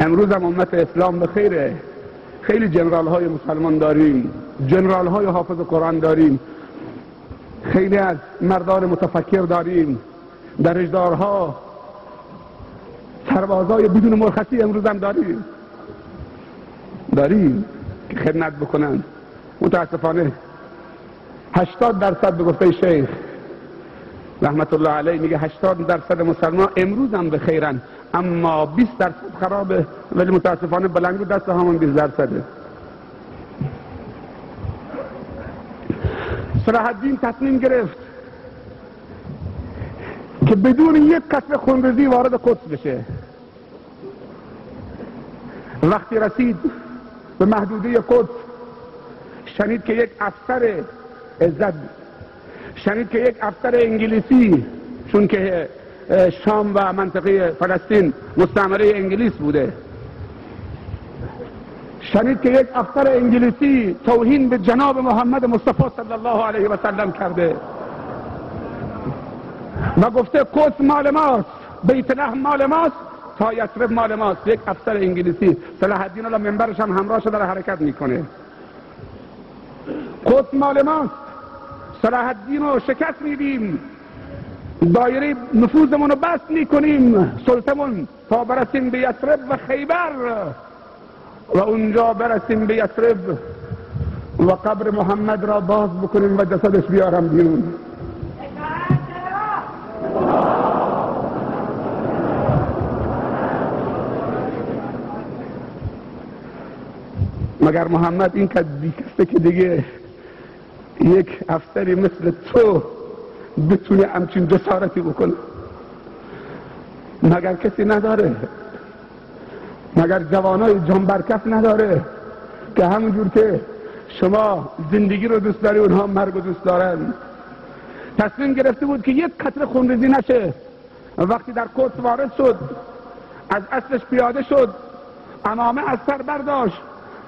امروز هم امت اسلام به خیره، خیلی جنرال های مسلمان داریم، جنرال های حافظ قرآن داریم، خیلی از مردان متفکر داریم، درجدارها، سربازای بدون مرخصی امروز هم داریم که خدمت بکنن. متاسفانه 80% به گفته شیخ رحمت الله علیه میگه 80% مسلمان امروز هم به خیرن، اما 20% خرابه، ولی متاسفانه بلنگو دست همون 20%. صلاح الدین تصمیم گرفت که بدون یک قطره خونریزی وارد قدس بشه. وقتی رسید به محدوده قدس، شنید که یک افسر عزت، شنید که یک افسر انگلیسی، چون که شام و منطقه فلسطین مستعمره انگلیس بوده، شنید که یک افسر انگلیسی توهین به جناب محمد مصطفی صلی الله علیه و سلم کرده و گفته قدس مال ماست، بیت لحم مال ماست، تا یثرب مال ماست. یک افسر انگلیسی. صلاح الدین الان منبرش هم همراهش داره حرکت میکنه. قدس مال ماست، صلاح الدین رو شکست میدیم، دایره نفوذمون رو بست میکنیم، سلطمون تا برسیم به یثرب و خیبر و اونجا برسیم به یثرب و قبر محمد را باز بکنیم و جسدش بیارم بیرون. مگر محمد این که دیگه یک افسری مثل تو بتونه همچین جسارتی بکنه؟ مگر کسی نداره؟ مگر جوانای جان برکف نداره که همونجور که شما زندگی رو دوست داری اونها مرگ رو دوست دارن؟ تصمیم گرفته بود که یک قطره خونریزی نشه. وقتی در قدس وارد شد، از اسبش پیاده شد، عمامه از سر برداشت،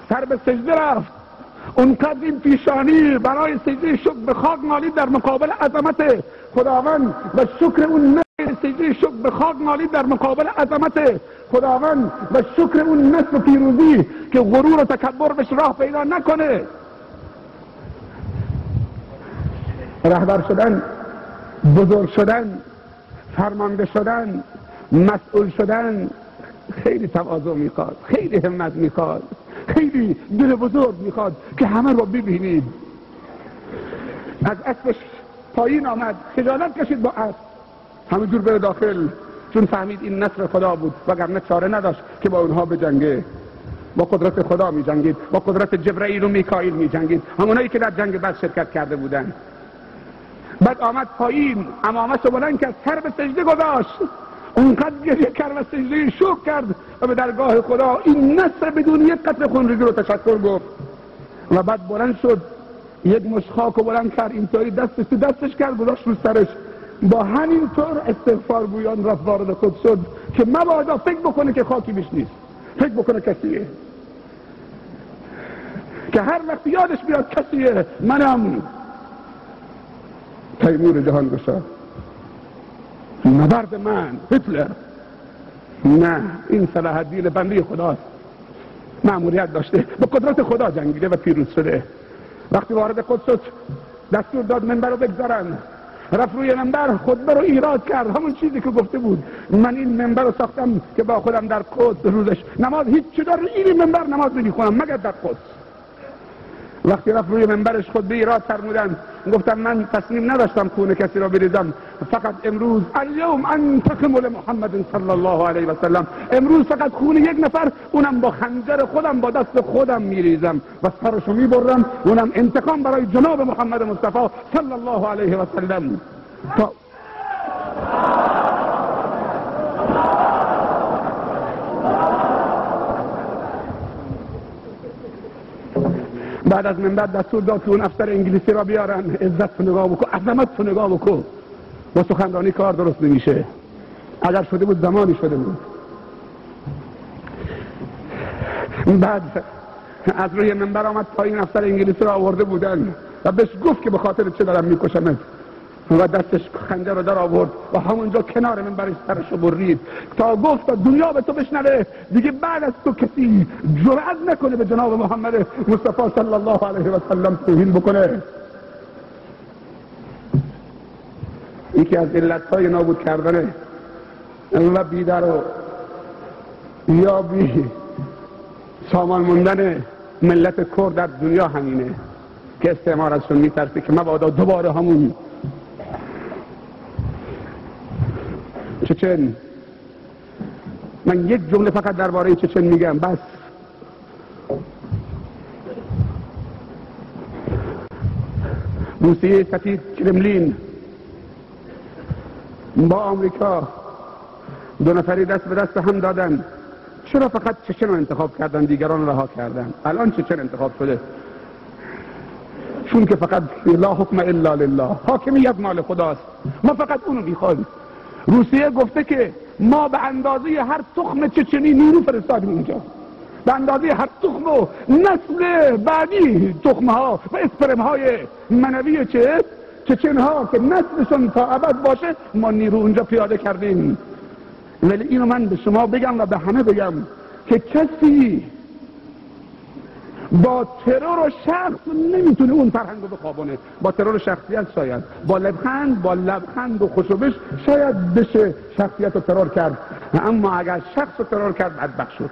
سر به سجده رفت، اونقدر این پیشانی برای سجده شکر به خاک مالید در مقابل عظمت خداوند و شکر اون سجده شکر به خاک مالید در مقابل عظمت خداوند و شکر اون نصر و پیروزی که غرور و تکبر بهش راه پیدا نکنه. رهبر شدن، بزرگ شدن، فرمانده شدن، مسئول شدن خیلی تواضع میخواد، خیلی همت میخواد، خیلی دل بزرگ میخواد که همه رو ببینید. از اسبش پایین آمد، خجالت کشید با اسب، همینجور بره داخل، چون فهمید این نصر خدا بود، وگرنه چاره نداشت که با اونها بجنگه. با قدرت خدا می جنگید، با قدرت جبرئیل و میکائیل می جنگید، همونایی که در جنگ بدر شرکت کرده بودن. بعد آمد پایین، عمامه‌شو بلند کرد، سر به سجده گذاشت، اونقدر گریه کرد و سجده شکر کرد و به درگاه خدا این نصر بدون یک قطره خونریزی رو تشکر گفت. و بعد بلند شد، یک مشت خاک رو بلند کرد، اینطوری دستش تو دستش کرد، گذاشت رو سرش، با همین طور استغفار گویان رفت وارد خود شد که مبادا فکر بکنه که خاکی بیش نیست، فکر بکنه کسیه، که هر وقت یادش بیاد کسیه، منم تیمور جهان گشا، نبرد من هتلر. نه، این صلاح الدین بنده خداست، مأموریت داشته، به قدرت خدا جنگیده و پیروز شده. وقتی وارد قدس شد دستور داد منبر رو بگذارن، رفت روی منبر خطبه رو ایراد کرد، همون چیزی که گفته بود، من این منبر رو ساختم که با خودم در قدس روزش نماز هیچ چی در این منبر نماز نمیخونم مگر در قدس. وقتی رفت روی منبرش خطبه ایراد فرمودن، گفتم من تصمیم نداشتم خون کسی را بریزم، فقط امروز الیوم انتقم لمحمد صلی الله علیه و سلم، امروز فقط خون یک نفر، اونم با خنجر خودم با دست خودم میریزم و سرشو میبرم، اونم انتقام برای جناب محمد مصطفی صلی الله علیه و سلم. بعد از منبر دستور داد که اون افسر انگلیسی را بیارن، عزت تو نگاه بکن، عظمت تو نگاه بکن، با سخنرانی کار درست نمیشه، اگر شده بود زمانی شده بود. بعد از روی منبر آمد پایین، افسر انگلیسی را آورده بودن و بهش گفت که به خاطر چه دارم میکشمت، و دستش خنجر رو در آورد و همونجا کنار منبرش سرشو برید تا گفت تا دنیا به تو بشنوه دیگه بعد از تو کسی جرأت نکنه به جناب محمد مصطفی صلی الله علیه و سلم توهین بکنه. یکی از علتهای نابود کردن و بیدر و یا بی سامان موندن ملت کرد در دنیا همینه که استعمار ازشون میترسه که مبادا دوباره همون چچن. من یک جمله فقط درباره چچن میگم بس. روسیه سفید کرملین با آمریکا دو نفری دست به دست هم دادن. چرا فقط چچن رو انتخاب کردن، دیگران رها کردن؟ الان چچن انتخاب شده چون که فقط لا حکم الا لله، حاکمیت مال خداست، ما فقط اونو میخوایم. روسیه گفته که ما به اندازه هر تخم چچنی نیرو فرستادیم اونجا، به اندازه هر تخم و نسل بعدی تخمها و اسپرمهای منوی چچنها که نسلشون تا ابد باشه ما نیرو اونجا پیاده کردیم. ولی اینو من به شما بگم و به همه بگم که کسی با ترور و شخص نمیتونه اون فرهنگ رو بخوابونه. با ترور شخصیت شاید، با لبخند و خوشوبش شاید بشه شخصیت رو ترور کرد، اما اگر شخص رو ترور کرد بدبخت شد.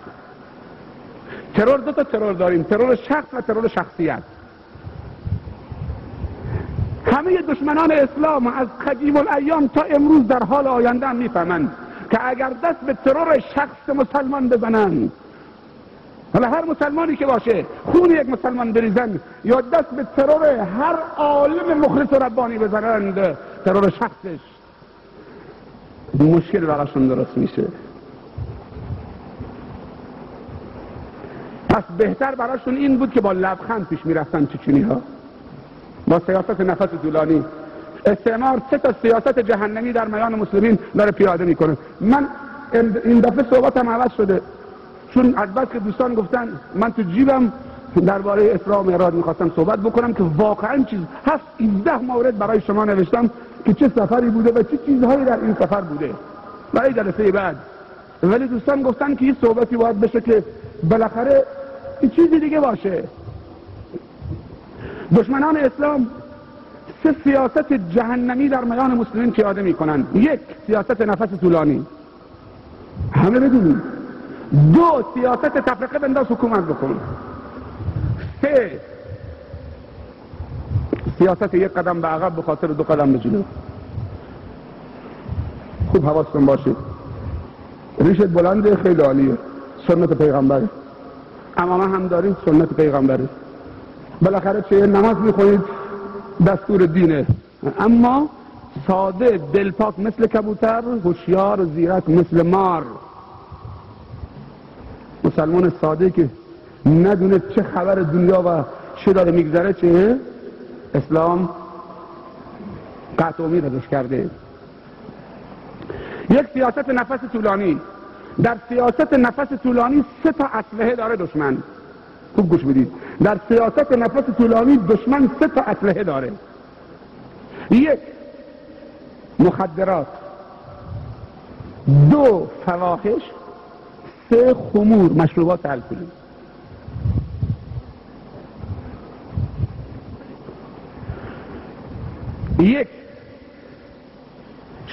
ترور دو تا ترور داریم، ترور شخص و ترور شخصیت. همه دشمنان اسلام از قدیم الایام تا امروز در حال آینده هم میفهمند که اگر دست به ترور شخص مسلمان بزنن حالا هر مسلمانی که باشه خون یک مسلمان بریزن یا دست به ترور هر عالم مخلص و ربانی بزنند، ترور شخصش، مشکل براشون درست میشه. پس بهتر براشون این بود که با لبخند پیش میرفتن چچنی ها، با سیاست نفس طولانی. استعمار 3 تا سیاست جهنمی در میان مسلمین داره پیاده میکنه. من این دفعه صحبتم عوض شده، چون از بس که دوستان گفتن من تو جیبم درباره اسراء و معراج میخواستم صحبت بکنم که واقعا 7-18 مورد برای شما نوشتم که چه سفری بوده و چه چیزهایی در این سفر بوده برای جلسه بعد. ولی دوستان گفتن که این صحبتی باید بشه که بالاخره این چیزی دیگه باشه. دشمنان اسلام 3 سیاست جهنمی در میان مسلمین پیاده میکنن. 1 سیاست نفس طولانی، همه بدونید. 2 سیاست تفرقه بنداز حکومت بکن. 3 سیاست 1 قدم به عقب به خاطر 2 قدم به جلو. خوب حواستون باشه، ریشت بلنده، خیلی عالیه، سنت پیغمبره، امامه هم دارید، سنت پیغمبره. بالاخره چه نماز میخونید دستور دینه، اما ساده دلپاک مثل کبوتر، هوشیار و زیرک مثل مار. مسلمان ساده که ندونه چه خبر دنیا و چه داره میگذره، چه اسلام قطع امیدش کرده. 1 سیاست نفس طولانی. در سیاست نفس طولانی 3 تا اسلحه داره دشمن. خوب گوش بدید، در سیاست نفس طولانی دشمن 3 تا اسلحه داره. 1 مخدرات، 2 فواحش، 3 خمور، مشروبات الکلی.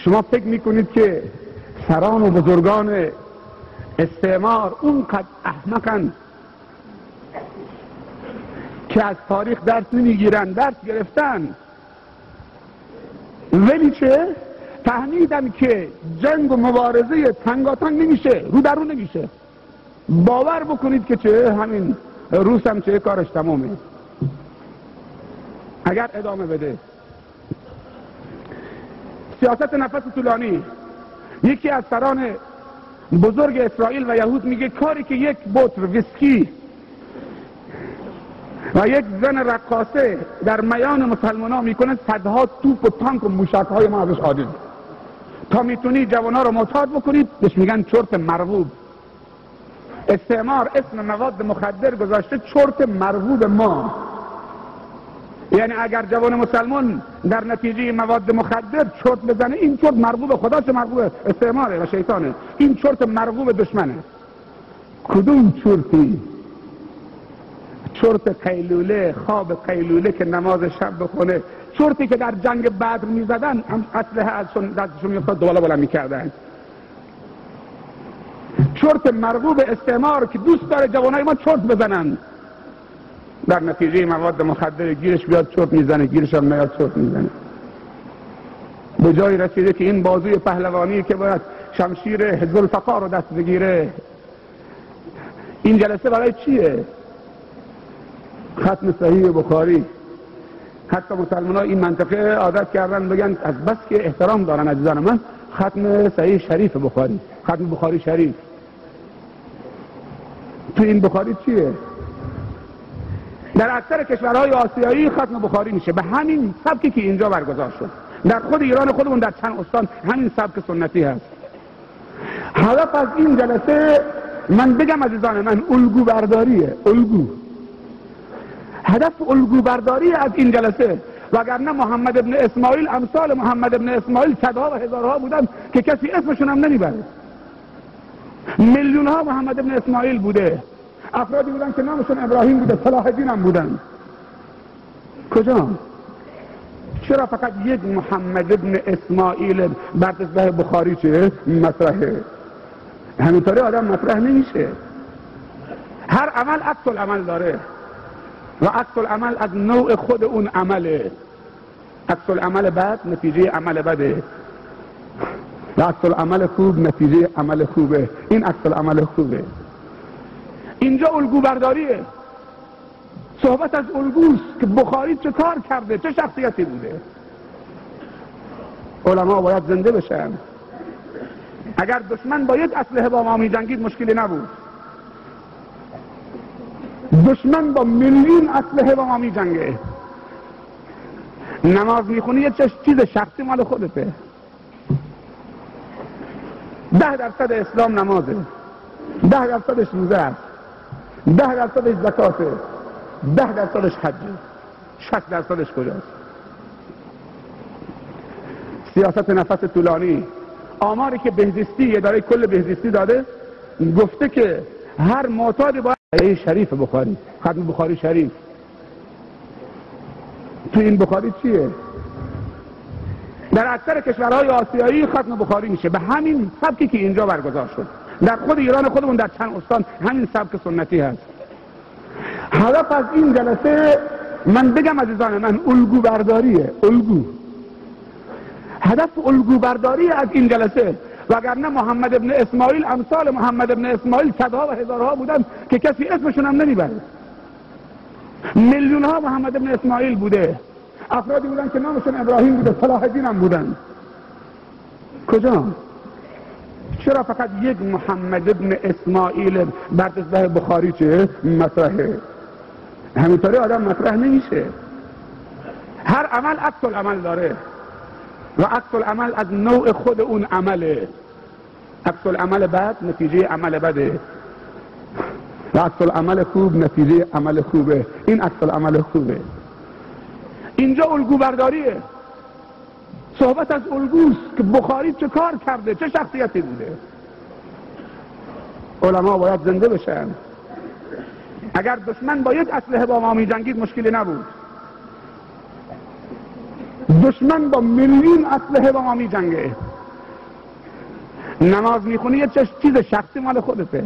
شما فکر میکنید که سران و بزرگان استعمار اونقدر احمقن که از تاریخ درس نمیگیرن؟ درس گرفتن، ولی چه؟ فهمیدن که جنگ و مبارزه تنگاتنگ نمیشه، رو در رو نمیشه. باور بکنید که چه همین روس هم چه کارش تمامه اگر ادامه بده. سیاست نفس طولانی. یکی از سران بزرگ اسرائیل و یهود میگه کاری که 1 بطر ویسکی و 1 زن رقاصه در میان مسلمان ها میکنه، صدها توپ و تانک و موشک های ما ازش عاجز. تا میتونی جوانا رو معتاد بکنید بهش میگن چرت مرغوب. استعمار اسم مواد مخدر گذاشته چرت مرغوب ما. یعنی اگر جوان مسلمان در نتیجه مواد مخدر چرت بزنه، این چرت مرغوب خداست، مرغوب استعماره و شیطانه. این چرت مرغوب دشمنه. کدوم چرتی؟ چرت قیلوله، خواب قیلوله که نماز شب بخونه، چرتی که در جنگ بدر میزدن اسلحه از دستشون میافتاد دوباره بلند میکردن. چرت مرغوب استعمار که دوست داره جوانای ما چرت بزنن، در نتیجه مواد مخدر گیرش بیاد چرت میزنه، گیرش هم نیاد چرت میزنه. به جایی رسیده که این بازوی پهلوانی که باید شمشیر حزب الفقار رو دست بگیره. این جلسه برای چیه؟ ختم صحیح بخاری. حتی مسلمان ها این منطقه عادت کردن بگن از بس که احترام دارن عزیزان من، ختم صحیح شریف بخاری، ختم بخاری شریف. تو این بخاری چیه؟ در اکثر کشورهای آسیایی ختم بخاری میشه به همین سبکی که اینجا برگزار شد. در خود ایران خودمون در چند استان همین سبک سنتی هست. هدف از این جلسه من بگم عزیزان من الگو برداریه. هدف الگو برداری از این جلسه، وگرنه محمد ابن اسماعیل، امثال محمد ابن اسماعیل صدها و هزارها بودن که کسی اسمشون هم نمیبره. میلیون ها محمد ابن اسماعیل بوده، افرادی بودن که نامشون ابراهیم بوده، صلاح الدین هم بودن. کجا؟ چرا فقط 1 محمد ابن اسماعیل بر تصبح بخاری چه مطرحه؟ همینطوری آدم مطرح نمیشه. هر عمل عکس العمل داره و عکس العمل از نوع خود اون عمله. عکس العمل بد نتیجه عمل بده و عکس العمل خوب نتیجه عمل خوبه. این عکس العمل خوبه. اینجا الگو برداریه. صحبت از الگوست که بخاری چه کار کرده، چه شخصیتی بوده. علما باید زنده بشن. اگر دشمن با یک اسلحه با ما می جنگید مشکلی نبود. دشمن با میلیون اسلحه با ما می جنگه. نماز میخونی یه چیز شخصی مال خودته. 10% اسلام نمازه، 10%ش روزه است، 10%ش زکاته، 10%ش حجه، 60%ش کجاست؟ سیاست نفس طولانی. آماری که بهزیستی اداره کل بهزیستی داده گفته که هر معتادی باید شریف بخاری، ختم بخاری شریف. تو این بخاری چیه؟ در اکثر کشورهای آسیایی ختم بخاری میشه به همین سبکی که اینجا برگزار شد. در خود ایران خودمون در چند استان همین سبک سنتی هست. هدف از این جلسه من بگم عزیزان من الگو برداریه. الگو، هدف الگو برداری از این جلسه. وگرنه محمد ابن اسماعیل، امثال محمد ابن اسماعیل صدها و هزارها بودن که کسی اسمشون هم نمیبره. میلیون ها محمد ابن اسماعیل بوده. افرادی بودن که نامشون ابراهیم بوده، صلاح الدین هم بودن. کجا؟ چرا فقط یک محمد ابن اسماعیل بر دستگاه بخاری چه مطرحه؟ همینطوری آدم مطرح نمیشه. هر عمل عکس العمل داره و عکس العمل از نوع خود اون عمله. عکس العمل بد نتیجه عمل بده و عکس العمل خوب نتیجه عمل خوبه. این عکس العمل خوبه. اینجا الگو برداریه. صحبت از الگوست که بخاری چه کار کرده، چه شخصیتی بوده. علما باید زنده بشن. اگر دشمن با یک اسلحه با ما می جنگید مشکلی نبود. دشمن با میلیون اسلحه با ما می جنگه. نماز میخونی یه چیز شخصی مال خودته.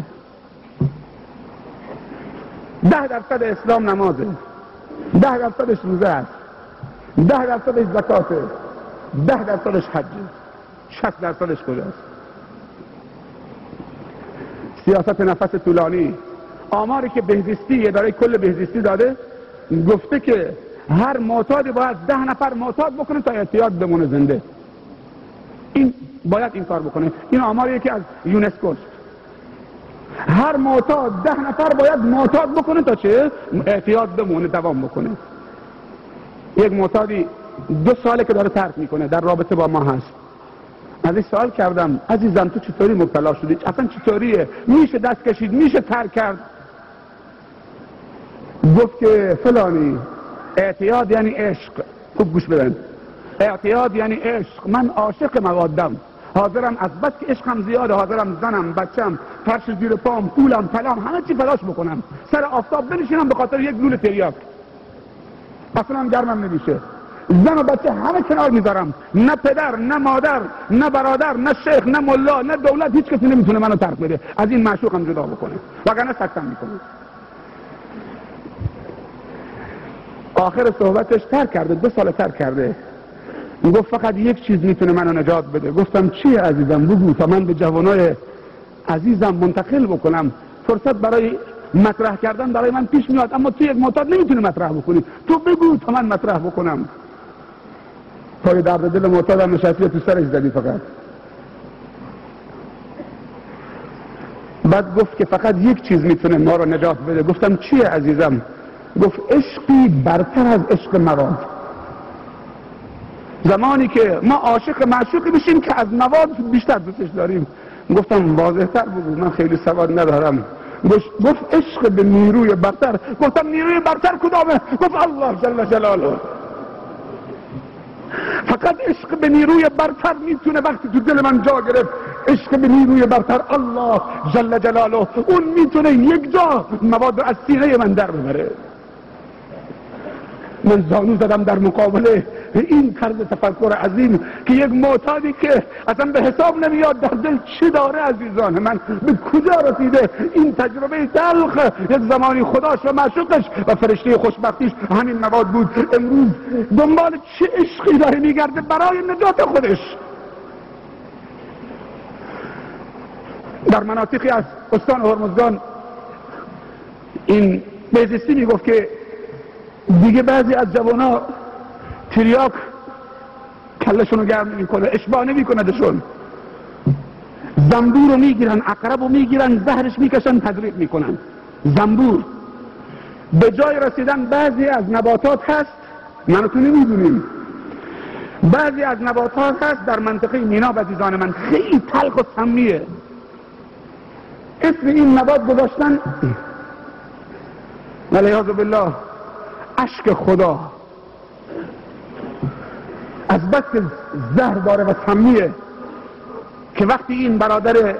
10% اسلام نمازه، 10%ش روزه است، 10%ش زکاته، 10%ش حجه، 60%ش کجاست؟ سیاست نفس طولانی. آماری که بهزیستی اداره کل بهزیستی داده گفته که هر معتادی باید 10 نفر معتاد بکنه تا اعتیاد بمونه زنده. این باید این کار بکنه. این آماریه که از یونسکو. هر معتاد 10 نفر باید معتاد بکنه تا چه؟ اعتیاد بمونه، دوام بکنه. یک معتادی 2 ساله که داره ترک میکنه، در رابطه با ما هست. ازش سوال کردم عزیزم تو چطوری مبتلا شدی؟ اصلا چطوریه؟ میشه دست کشید؟ میشه ترک کرد؟ گفت که فلانی اعتیاد یعنی عشق. خوب گوش بدن. اعتیاد یعنی عشق. من عاشق موادم، حاضرم از بس که عشقم زیاده، حاضرم زنم، بچم، فرش زیر پام، پولم، پلام، همه چی فلاش بکنم، سر آفتاب بنشینم به خاطر یک لوله تریاک. اصلا گرمم نمیشه. زن و بچه همه کنار میذارم. نه پدر، نه مادر، نه برادر، نه شیخ، نه ملا، نه دولت، هیچ کسی نمیتونه منو ترک بده. از این معشوقم جدا بکنه، وگرنه سکتم میکنه. آخر صحبتش ترک کرده، 2 سال ترک کرده. گفت فقط یک چیز میتونه منو نجات بده. گفتم چیه عزیزم؟ بگو تا من به جوانای عزیزم منتقل بکنم. فرصت برای مطرح کردن برای من پیش میاد، اما تو یک معتاد نمیتونی مطرح بکنی. تو بگو تا من مطرح بکنم. پای درد دل معتادم نشستی تو سرش زدی فقط. بعد گفت که فقط یک چیز میتونه ما رو نجات بده. گفتم چیه عزیزم؟ گفت عشقی برتر از عشق مواد. زمانی که ما عاشق معشوقی بشیم که از مواد بیشتر دوستش داریم. گفتم واضح تر بگو، من خیلی سواد ندارم. گفت عشق به نیروی برتر. گفتم نیروی برتر کدامه؟ گفت الله جل جلاله. فقط عشق به نیروی برتر میتونه وقتی تو دل من جا گرفت، عشق به نیروی برتر الله جل جلاله، اون میتونه یک جا مواد از سینه من در ببره. من زانو زدم در مقابله این طرز تفکر عظیم که یک معتادی که اصلا به حساب نمیاد در دل چی داره. عزیزان من به کجا رسیده این تجربه تلخ؟ یک زمانی خداش و معشوقش و فرشته خوشبختیش همین مواد بود. امروز دنبال چه عشقی داره میگرده برای نجات خودش. در مناطقی از استان هرمزگان این بهزیستی میگفت که دیگه بعضی از جوانا تریاک کلشون رو گرم نمیکنه، اشباع نمیکندشون، زنبور رو میگیرن، عقرب رو میگیرن، زهرش میکشن، تزریق میکنن. زنبور به جای رسیدن بعضی از نباتات هست، من تو نمیدونیم، بعضی از نباتات هست در منطقه مینا عزیزان من خیلی تلخ و سمیه. اسم این نبات گذاشتن والعیاذ بالله اشک خدا. از بس که زهر داره و سمیه که وقتی این برادر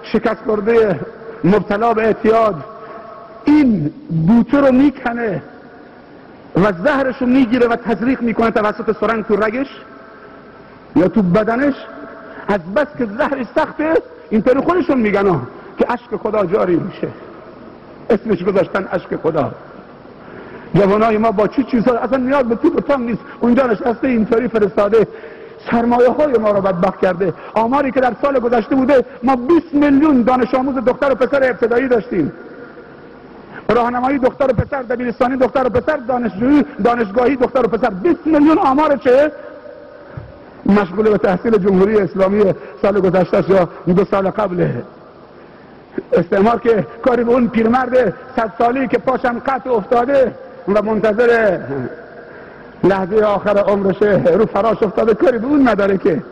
شکست خورده مبتلا به اعتیاد این بوته رو میکنه و زهرش رو میگیره و تزریق میکنه توسط سرنگ تو رگش یا تو بدنش، از بس که زهرش سخته اینطوری خودشون میگن که اشک خدا جاری میشه، اسمش گذاشتن اشک خدا. جوانای ما با چه چیزها اصلا نیاز به توپ و تام نیست، اونجا نشسته اینطوری فرستاده سرمایه های ما رو بدبخت کرده. آماری که در سال گذشته بوده ما 20 میلیون دانش آموز دختر و پسر ابتدایی داشتیم، راهنمایی دختر و پسر، دبیرستانی دختر و پسر، دانشگاهی دختر و پسر. 20 میلیون آمار چه؟ مشغول به تحصیل جمهوری اسلامی سال گذشته یا 2 سال قبله. استعمار که کاری به اون پیرمرد 100 سالی که پاشم قطع افتاده و منتظر لحظه آخر عمرشه رو فراش افتاده کاری به اون نداره، که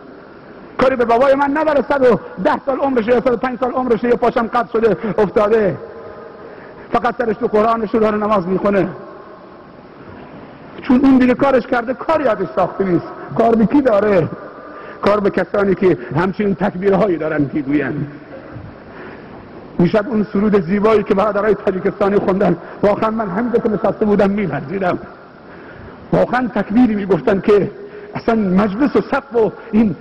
کاری به بابای من نداره 110 سال عمرشه یا 105 سال عمرشه یا پاشم قطع شده افتاده، فقط سرش تو قرآنش رو نماز میخونه، چون اون دیگه کارش کرده، کاری ازش ساخته نیست. کار به کی داره؟ کار به کسانی که همچنین تکبیرهایی دارن که گوین. میشد اون سرود زیبایی که برادرای تاجیکستانی خوندن، واقعا من همینجا که نشسته بودم میلرزیدم، واقعا تکبیری میگفتن که اصلا مجلس و سقف و این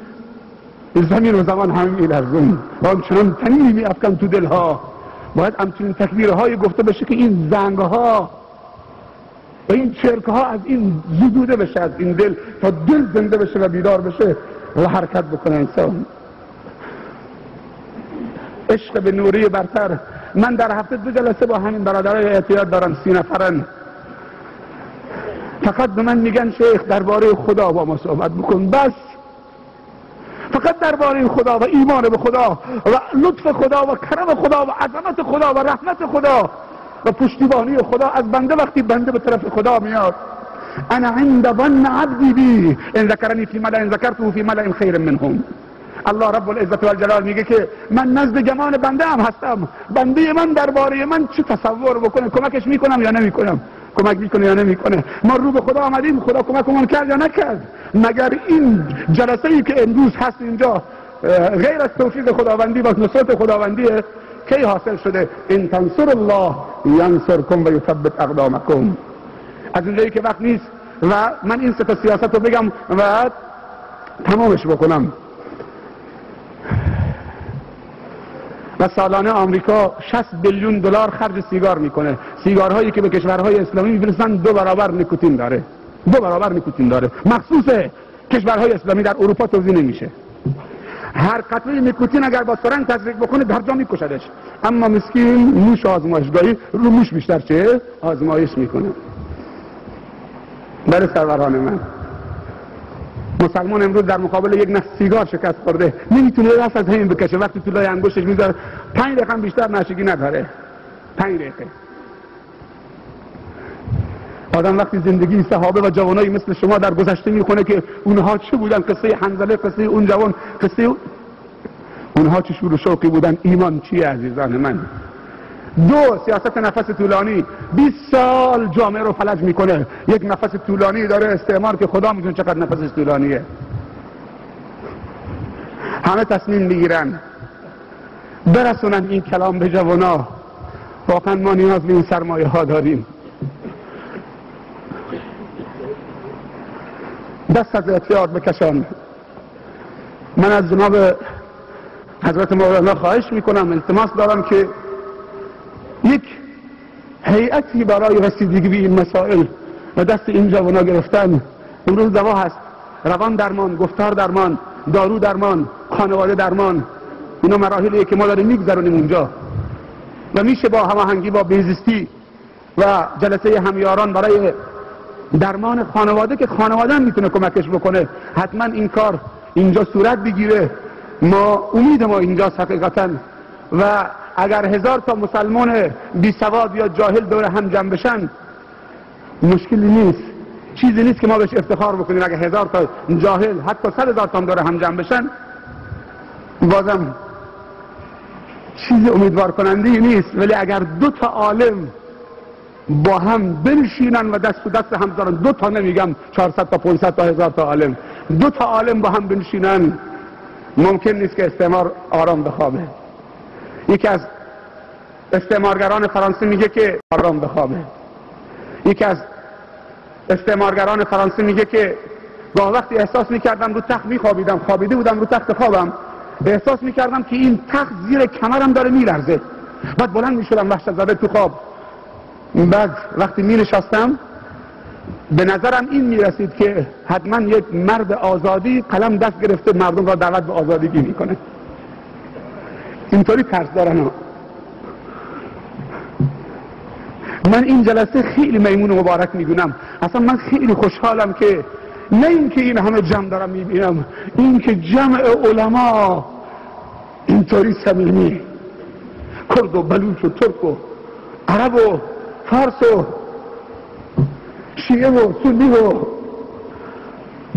زمین و زمان هم میلرزون و همچنان تنینی میافکن تو دلها. باید همچنین تکبیرهای گفته بشه که این زنگها و این چرکها از این زدوده بشه، از این دل، تا دل زنده بشه و بیدار بشه و حرکت بکنه انسان. عشق به نوری برتر. من در هفته 2 جلسه با همین برادرای اعتیاد دارم، 30 نفرن، فقط به من میگن شیخ درباره خدا با ما صحبت بکن، بس فقط درباره خدا و ایمان به خدا و لطف خدا و کرم خدا و عظمت خدا و رحمت خدا و پشتیبانی خدا از بنده. وقتی بنده به طرف خدا میاد، انا عند ظن عبدی بی ان ذکرنی فی ملأ ذکرته فی ملأ خیر منهم. الله رب العزت والجلال میگه که من نزد گمان بنده هم هستم، بنده من درباره من چه تصور بکنه، کمکش میکنم یا نمیکنم، کمک میکنه یا نمیکنه. ما رو به خدا آمدیم، خدا کمکمون کرد یا نکرد؟ مگر این جلسه ای که امروز هست اینجا غیر از توفیق خداوندی و نصرت خداوندیه؟ کی حاصل شده؟ ان تنصر الله ینصرکم و یثبت اقدامکم. از اینجایی که وقت نیست و من این 3 سیاست رو بگم و تمامش بکنم. و سالانه آمریکا 60 بیلیون دلار خرج سیگار میکنه، سیگارهایی که به کشورهای اسلامی میفرستن 2 برابر نیکوتین داره، 2 برابر نیکوتین داره، مخصوص کشورهای اسلامی، در اروپا توزیع نمیشه. هر قطره نیکوتین اگر با سرنگ تزریق بکنه در جا میکشدش، اما مسکین موش آزمایشگاهی رو موش بیشتر چه آزمایش میکنه. برای سروران من، مسلمان امروز در مقابل یک نخ سیگار شکست خورده، نمیتونه دست از همین بکشه، وقتی تو لای انگشتش میذاره 5 دقیقه بیشتر نشگی نداره. 5 دقیقه. آدم وقتی زندگی صحابه و جوانایی مثل شما در گذشته میخونه که اونها چه بودن، قصه حنظله، قصه اون جوان، قصه اونها چه شور و شوقی بودن، ایمان چیه عزیزان من؟ 2 سیاست نفس طولانی 20 سال جامعه رو فلج میکنه. یک نفس طولانی داره استعمار که خدا میدونه چقدر نفسش طولانیه. همه تصمیم میگیرن برسونن این کلام به جوانا. واقعا ما نیاز به این سرمایه ها داریم. دست از اعتیاد بکشن. من از جناب حضرت مولانا خواهش میکنم، التماس دارم که یک هیئتی برای رسیدگی به این مسائل و دست این جوانا گرفتن. امروز دوا هست، روان درمان، گفتار درمان، دارو درمان، خانواده درمان. اینا مراحلیه که ما داریم میگذرونیم اونجا. و میشه با هماهنگی با بهزیستی و جلسه همیاران برای درمان خانواده که خانواده هم میتونه کمکش بکنه حتما این کار اینجا صورت بگیره. امید ما اینجاست حقیقتا. و اگر 1000 تا مسلمان بی سواد یا جاهل دور هم جمع بشن مشکلی نیست، چیزی نیست که ما بهش افتخار بکنیم. اگر 1000 تا جاهل حتی 100,000 تا دور هم جمع بشن بازم چیز امیدوار کننده نیست. ولی اگر 2 تا عالم با هم بنشینن و دست تو دست هم دارن، 2 تا نمیگم 400 تا 500 تا 1000 تا عالم، 2 تا عالم با هم بنشینن ممکن نیست که استعمار آرام بخوابه. یکی از استعمارگران فرانسه میگه که آرام بخوابه. یکی از استعمارگران فرانسه میگه که گاه وقتی احساس میکردم رو تخت میخوابیدم، خوابیده بودم رو تخت خوابم، احساس میکردم که این تخت زیر کمرم داره میلرزه. بعد بلند میشدم وحشت زده تو خواب. بعد وقتی مینشستم به نظرم این میرسید که حتما یک مرد آزادی قلم دست گرفته مردم را دعوت به آزادگی میکنه. اینطوری ترس دارن ها. من این جلسه خیلی میمون و مبارک میدونم. اصلا من خیلی خوشحالم که نه اینکه این همه جمع دارم میبینم، این که جمع علما اینطوری صمیمی، کرد و بلوچ و ترک و عرب و فارس و شیعه و سنی و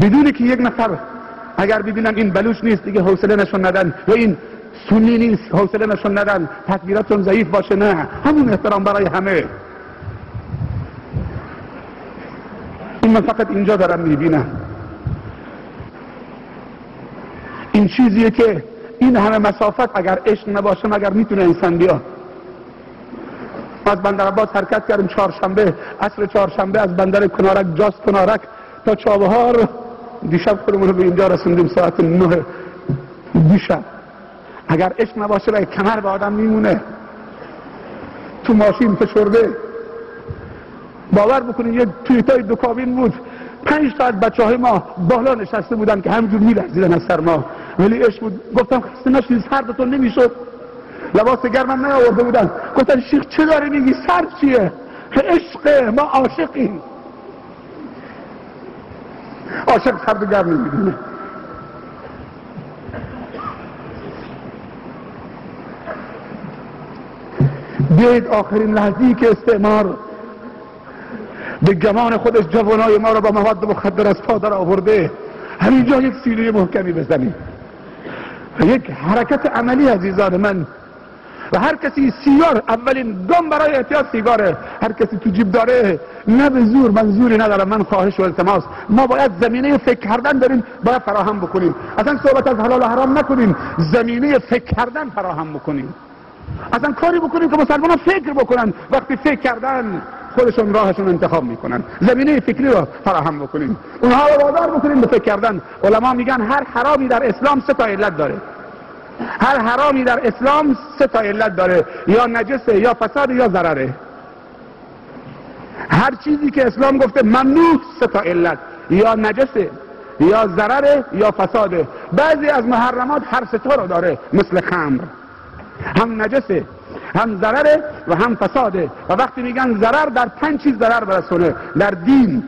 بدونی که یک نفر اگر ببینن این بلوچ نیست دیگه حوصله نشون ندن یا این سنی نیست حوصله نشون ندن، تکبیراتون ضعیف باشه، نه، همون احترام برای همه. این من فقط اینجا دارم میبینم. این چیزیه که این همه مسافت اگر عشق نباشه مگر میتونه انسان بیاد. از بندر عباس حرکت کردیم چهارشنبه، عصر چهارشنبه از بندر کنارک جاست کنارک تا چابهار. دیشب خودمون رو به اینجا رسوندیم ساعت 9 دیشب. اگر عشق نباشه رای کمر به آدم میمونه. تو ماشین فشرده. باور بکنید یه تویتای 2 کابین بود، 5 تا از بچه‌های ما بالا نشسته بودن که همینجور میلرزیدن از سرما، ولی عشق بود. گفتم خسته نشید، سردتون نمیشد؟ لباس گرمم نیاورده بودن. گفتن شیخ چه داری میگی؟ سرد چیه؟ عشقه، ما عاشقیم. عاشق سرد و گرم نمیدونه. بیایید آخرین لحظه‌ای که استعمار به گمان خودش جوانای ما را با مواد مخدر از پا در آورده همینجا یک سینه محکمی بزنیم. یک حرکت عملی عزیزان من. و هر کسی سیگار، اولین گام برای احتیاط سیگاره. هر کسی تو جیب داره، نه به زور، من زوری ندارم، من خواهش و التماس، ما باید زمینه فکر کردن داریم باید فراهم بکنیم. اصلا صحبت از حلال و حرام نکنیم، زمینه فکر کردن فراهم بکنیم. اصلا کاری بکنیم که مسلمانان فکر بکنن. وقتی فکر کردن خودشون راهشون انتخاب میکنن. زمینه فکری رو فراهم بکنیم، اونها رو وادار بکنیم به فکر کردن. علما میگن هر حرامی در اسلام 3 تا علت داره. هر حرامی در اسلام 3 تا علت داره، یا نجسه، یا فساد، یا ضرره. هر چیزی که اسلام گفته ممنوع 3 تا علت، یا نجسه، یا ضرره، یا فساده. بعضی از محرمات هر 3 تا رو داره، مثل خمر، هم نجسه، هم ضرره و هم فساده. و وقتی میگن ضرر، در 5 چیز ضرر برسونه: در دین،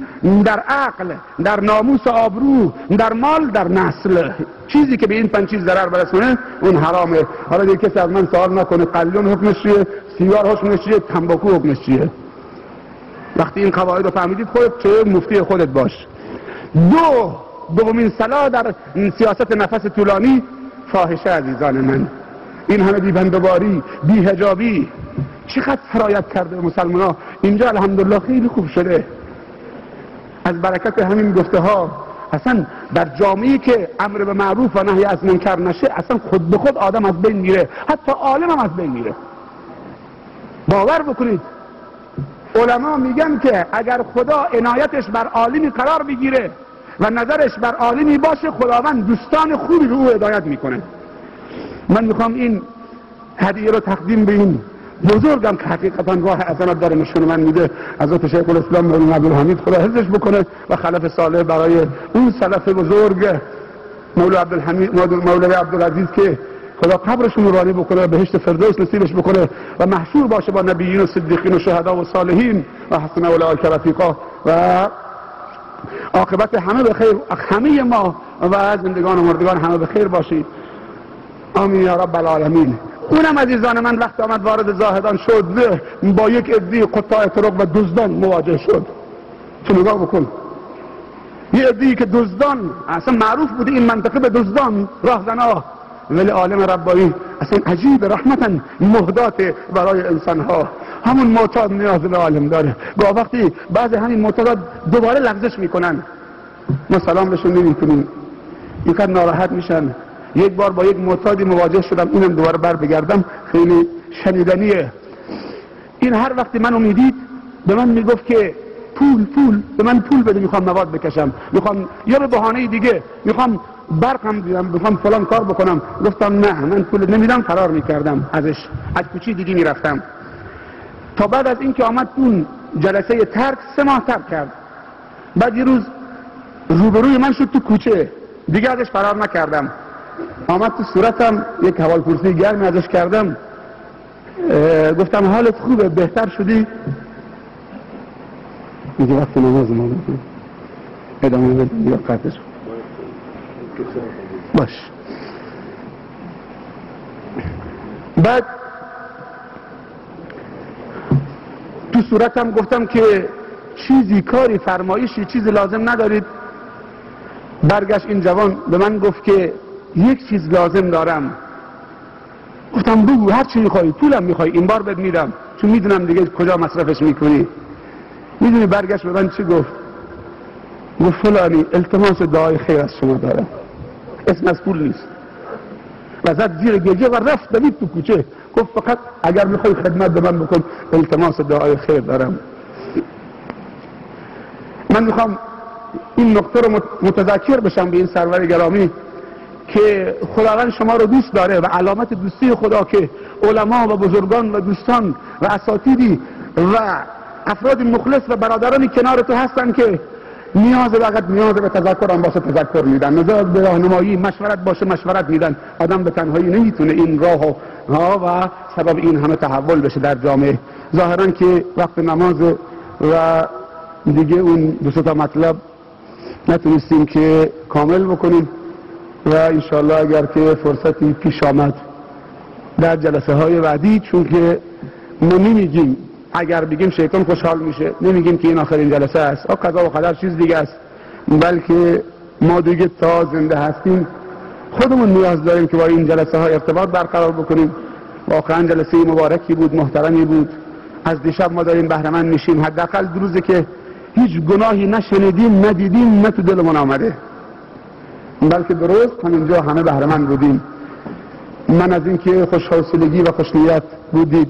در عقل، در ناموس و آبرو، در مال، در نسل. چیزی که به این 5 چیز ضرر برسونه اون حرامه. حالا دیگه کسی از من سوال نکنه قلیون حکمش چیه، سیگار حکمش چیه، تنباکو حکمش چیه. وقتی این قواعد رو فهمیدید خودت چه مفتی خودت باش. دومین صلاح در سیاست نفس طولانی فاحشه عزیزان من. این همه بی‌بندوباری، بی‌حجابی چقدر سرایت کرده مسلمان ها. اینجا الحمدلله خیلی خوب شده از برکت همین گفته ها. اصلا در جامعه‌ای که امر به معروف و نهی از منکر نشه، اصلا خود به خود آدم از بین میره، حتی عالم هم از بین میره. باور بکنید علما میگن که اگر خدا عنایتش بر عالمی قرار بگیره و نظرش بر عالمی باشه، خداوند دوستان خوبی به او هدایت میکنه. من میخوام این هدیه رو تقدیم به این بزرگم که حقیقتا راه حسنات داره نشون من میده، حضرت شیخ الاسلام مولانا عبدالحمید خدا حفظش بکنه و خلف صالح برای اون سلف بزرگ مولوی عبدالعزیز که خدا قبرشون نورانی بکنه، بهشت فردوس نصیبش بکنه و محشور باشه با نبیین و صدیقین و شهدا و صالحین و حسن اولئک رفیقا و عاقبت همه به خیر، همه ما و زندگان و مردگان همه به خیر باشید. آمین یا رب العالمین. اونم عزیزان من وقت آمد وارد زاهدان شد، با یک عده قطاع طرق و دزدان مواجه شد. تو نگاه بکن، یه عده‌ای که دزدان، اصلا معروف بوده این منطقه به دزدان، راهزنا، ولی عالم ربانی اصلا عجیب رحمتا مهدات برای انسان ها. همون معتاد نیاز به عالم داره. با وقتی بعضی همین معتادات دوباره لغزش میکنن، ما سلام بهشون نمیکنیم، یکم ناراحت میشن. یک بار با یک معتادی مواجه شدم، اینم دوباره بر بگردم، خیلی شنیدنیه. این هر وقتی منو میدید به من میگفت که پول به من پول بده، میخوام مواد بکشم، میخوام یا به بهانه دیگه میخوام برقم بیارم، میخوام فلان کار بکنم. گفتم نه، من پول نمیدم. فرار میکردم ازش، از کوچه دیگه میرفتم. تا بعد از اینکه آمد اون جلسه ترک 3 ماه ترک کرد. بعد یه روز روبروی من شد تو کوچه، دیگه ازش فرار نکردم. آمد تو صورتم، یک حوالپرسی گرمی ازش کردم. گفتم حالت خوبه؟ بهتر شدی؟ میگه وقت نماز ما بکنم ادامه بدیم یا قطعش باش. بعد تو صورتم گفتم که چیزی، کاری، فرمایشی، چیزی لازم ندارید. برگشت این جوان به من گفت که یک چیز لازم دارم. گفتم بگو، هر چی میخوای، پولم میخوای، این بار بهت میدم، چون میدونم دیگه کجا مصرفش میکنی. میدونی برگشت به من چی گفت؟ گفت فلانی التماس دعای خیر از شما دارم، اسم از پول نیست. و زد زیر گریه و رفت دوید تو کوچه. گفت فقط اگر میخوای خدمت به من بکن، التماس دعای خیر دارم. من میخوام این نقطه رو متذکر بشم به این سرور گرامی که خداوند شما رو دوست داره و علامت دوستی خدا که علما و بزرگان و دوستان و اساتیدی و افراد مخلص و برادرانی کنار تو هستن که نیاز به تذکر هم باشه تذکر میدن، نیاز به راهنمایی مشورت باشه مشورت میدن. آدم به تنهایی نمیتونه این راه و سبب این همه تحول بشه در جامعه. ظاهرا که وقت نماز و دیگه اون 2 تا مطلب نتونستیم که کامل بکنیم و انشالله اگر که فرصتی پیش آمد در جلسه های بعدی، چون که ما نمیگیم، اگر بگیم شیطان خوشحال میشه، نمیگیم که این آخرین جلسه است، قضا و قدر چیز دیگه است، بلکه ما دیگه تا زنده هستیم خودمون نیاز داریم که با این جلسه ها ارتباط برقرار بکنیم. واقعا جلسه مبارکی بود، محترمی بود. از دیشب ما داریم بهره مند میشیم. حداقل 2 روزه که هیچ گناهی نشنیدیم، ندیدیم، نه تو دلمون آمده، بلکه درست همینجا همه بهره مند بودیم. من از اینکه خوشحوصلگی و خوشنیت بودید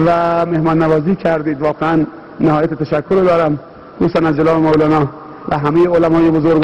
و مهمان نوازی کردید واقعا نهایت تشکر دارم، خصوصا از جناب مولانا و همه علمای بزرگ.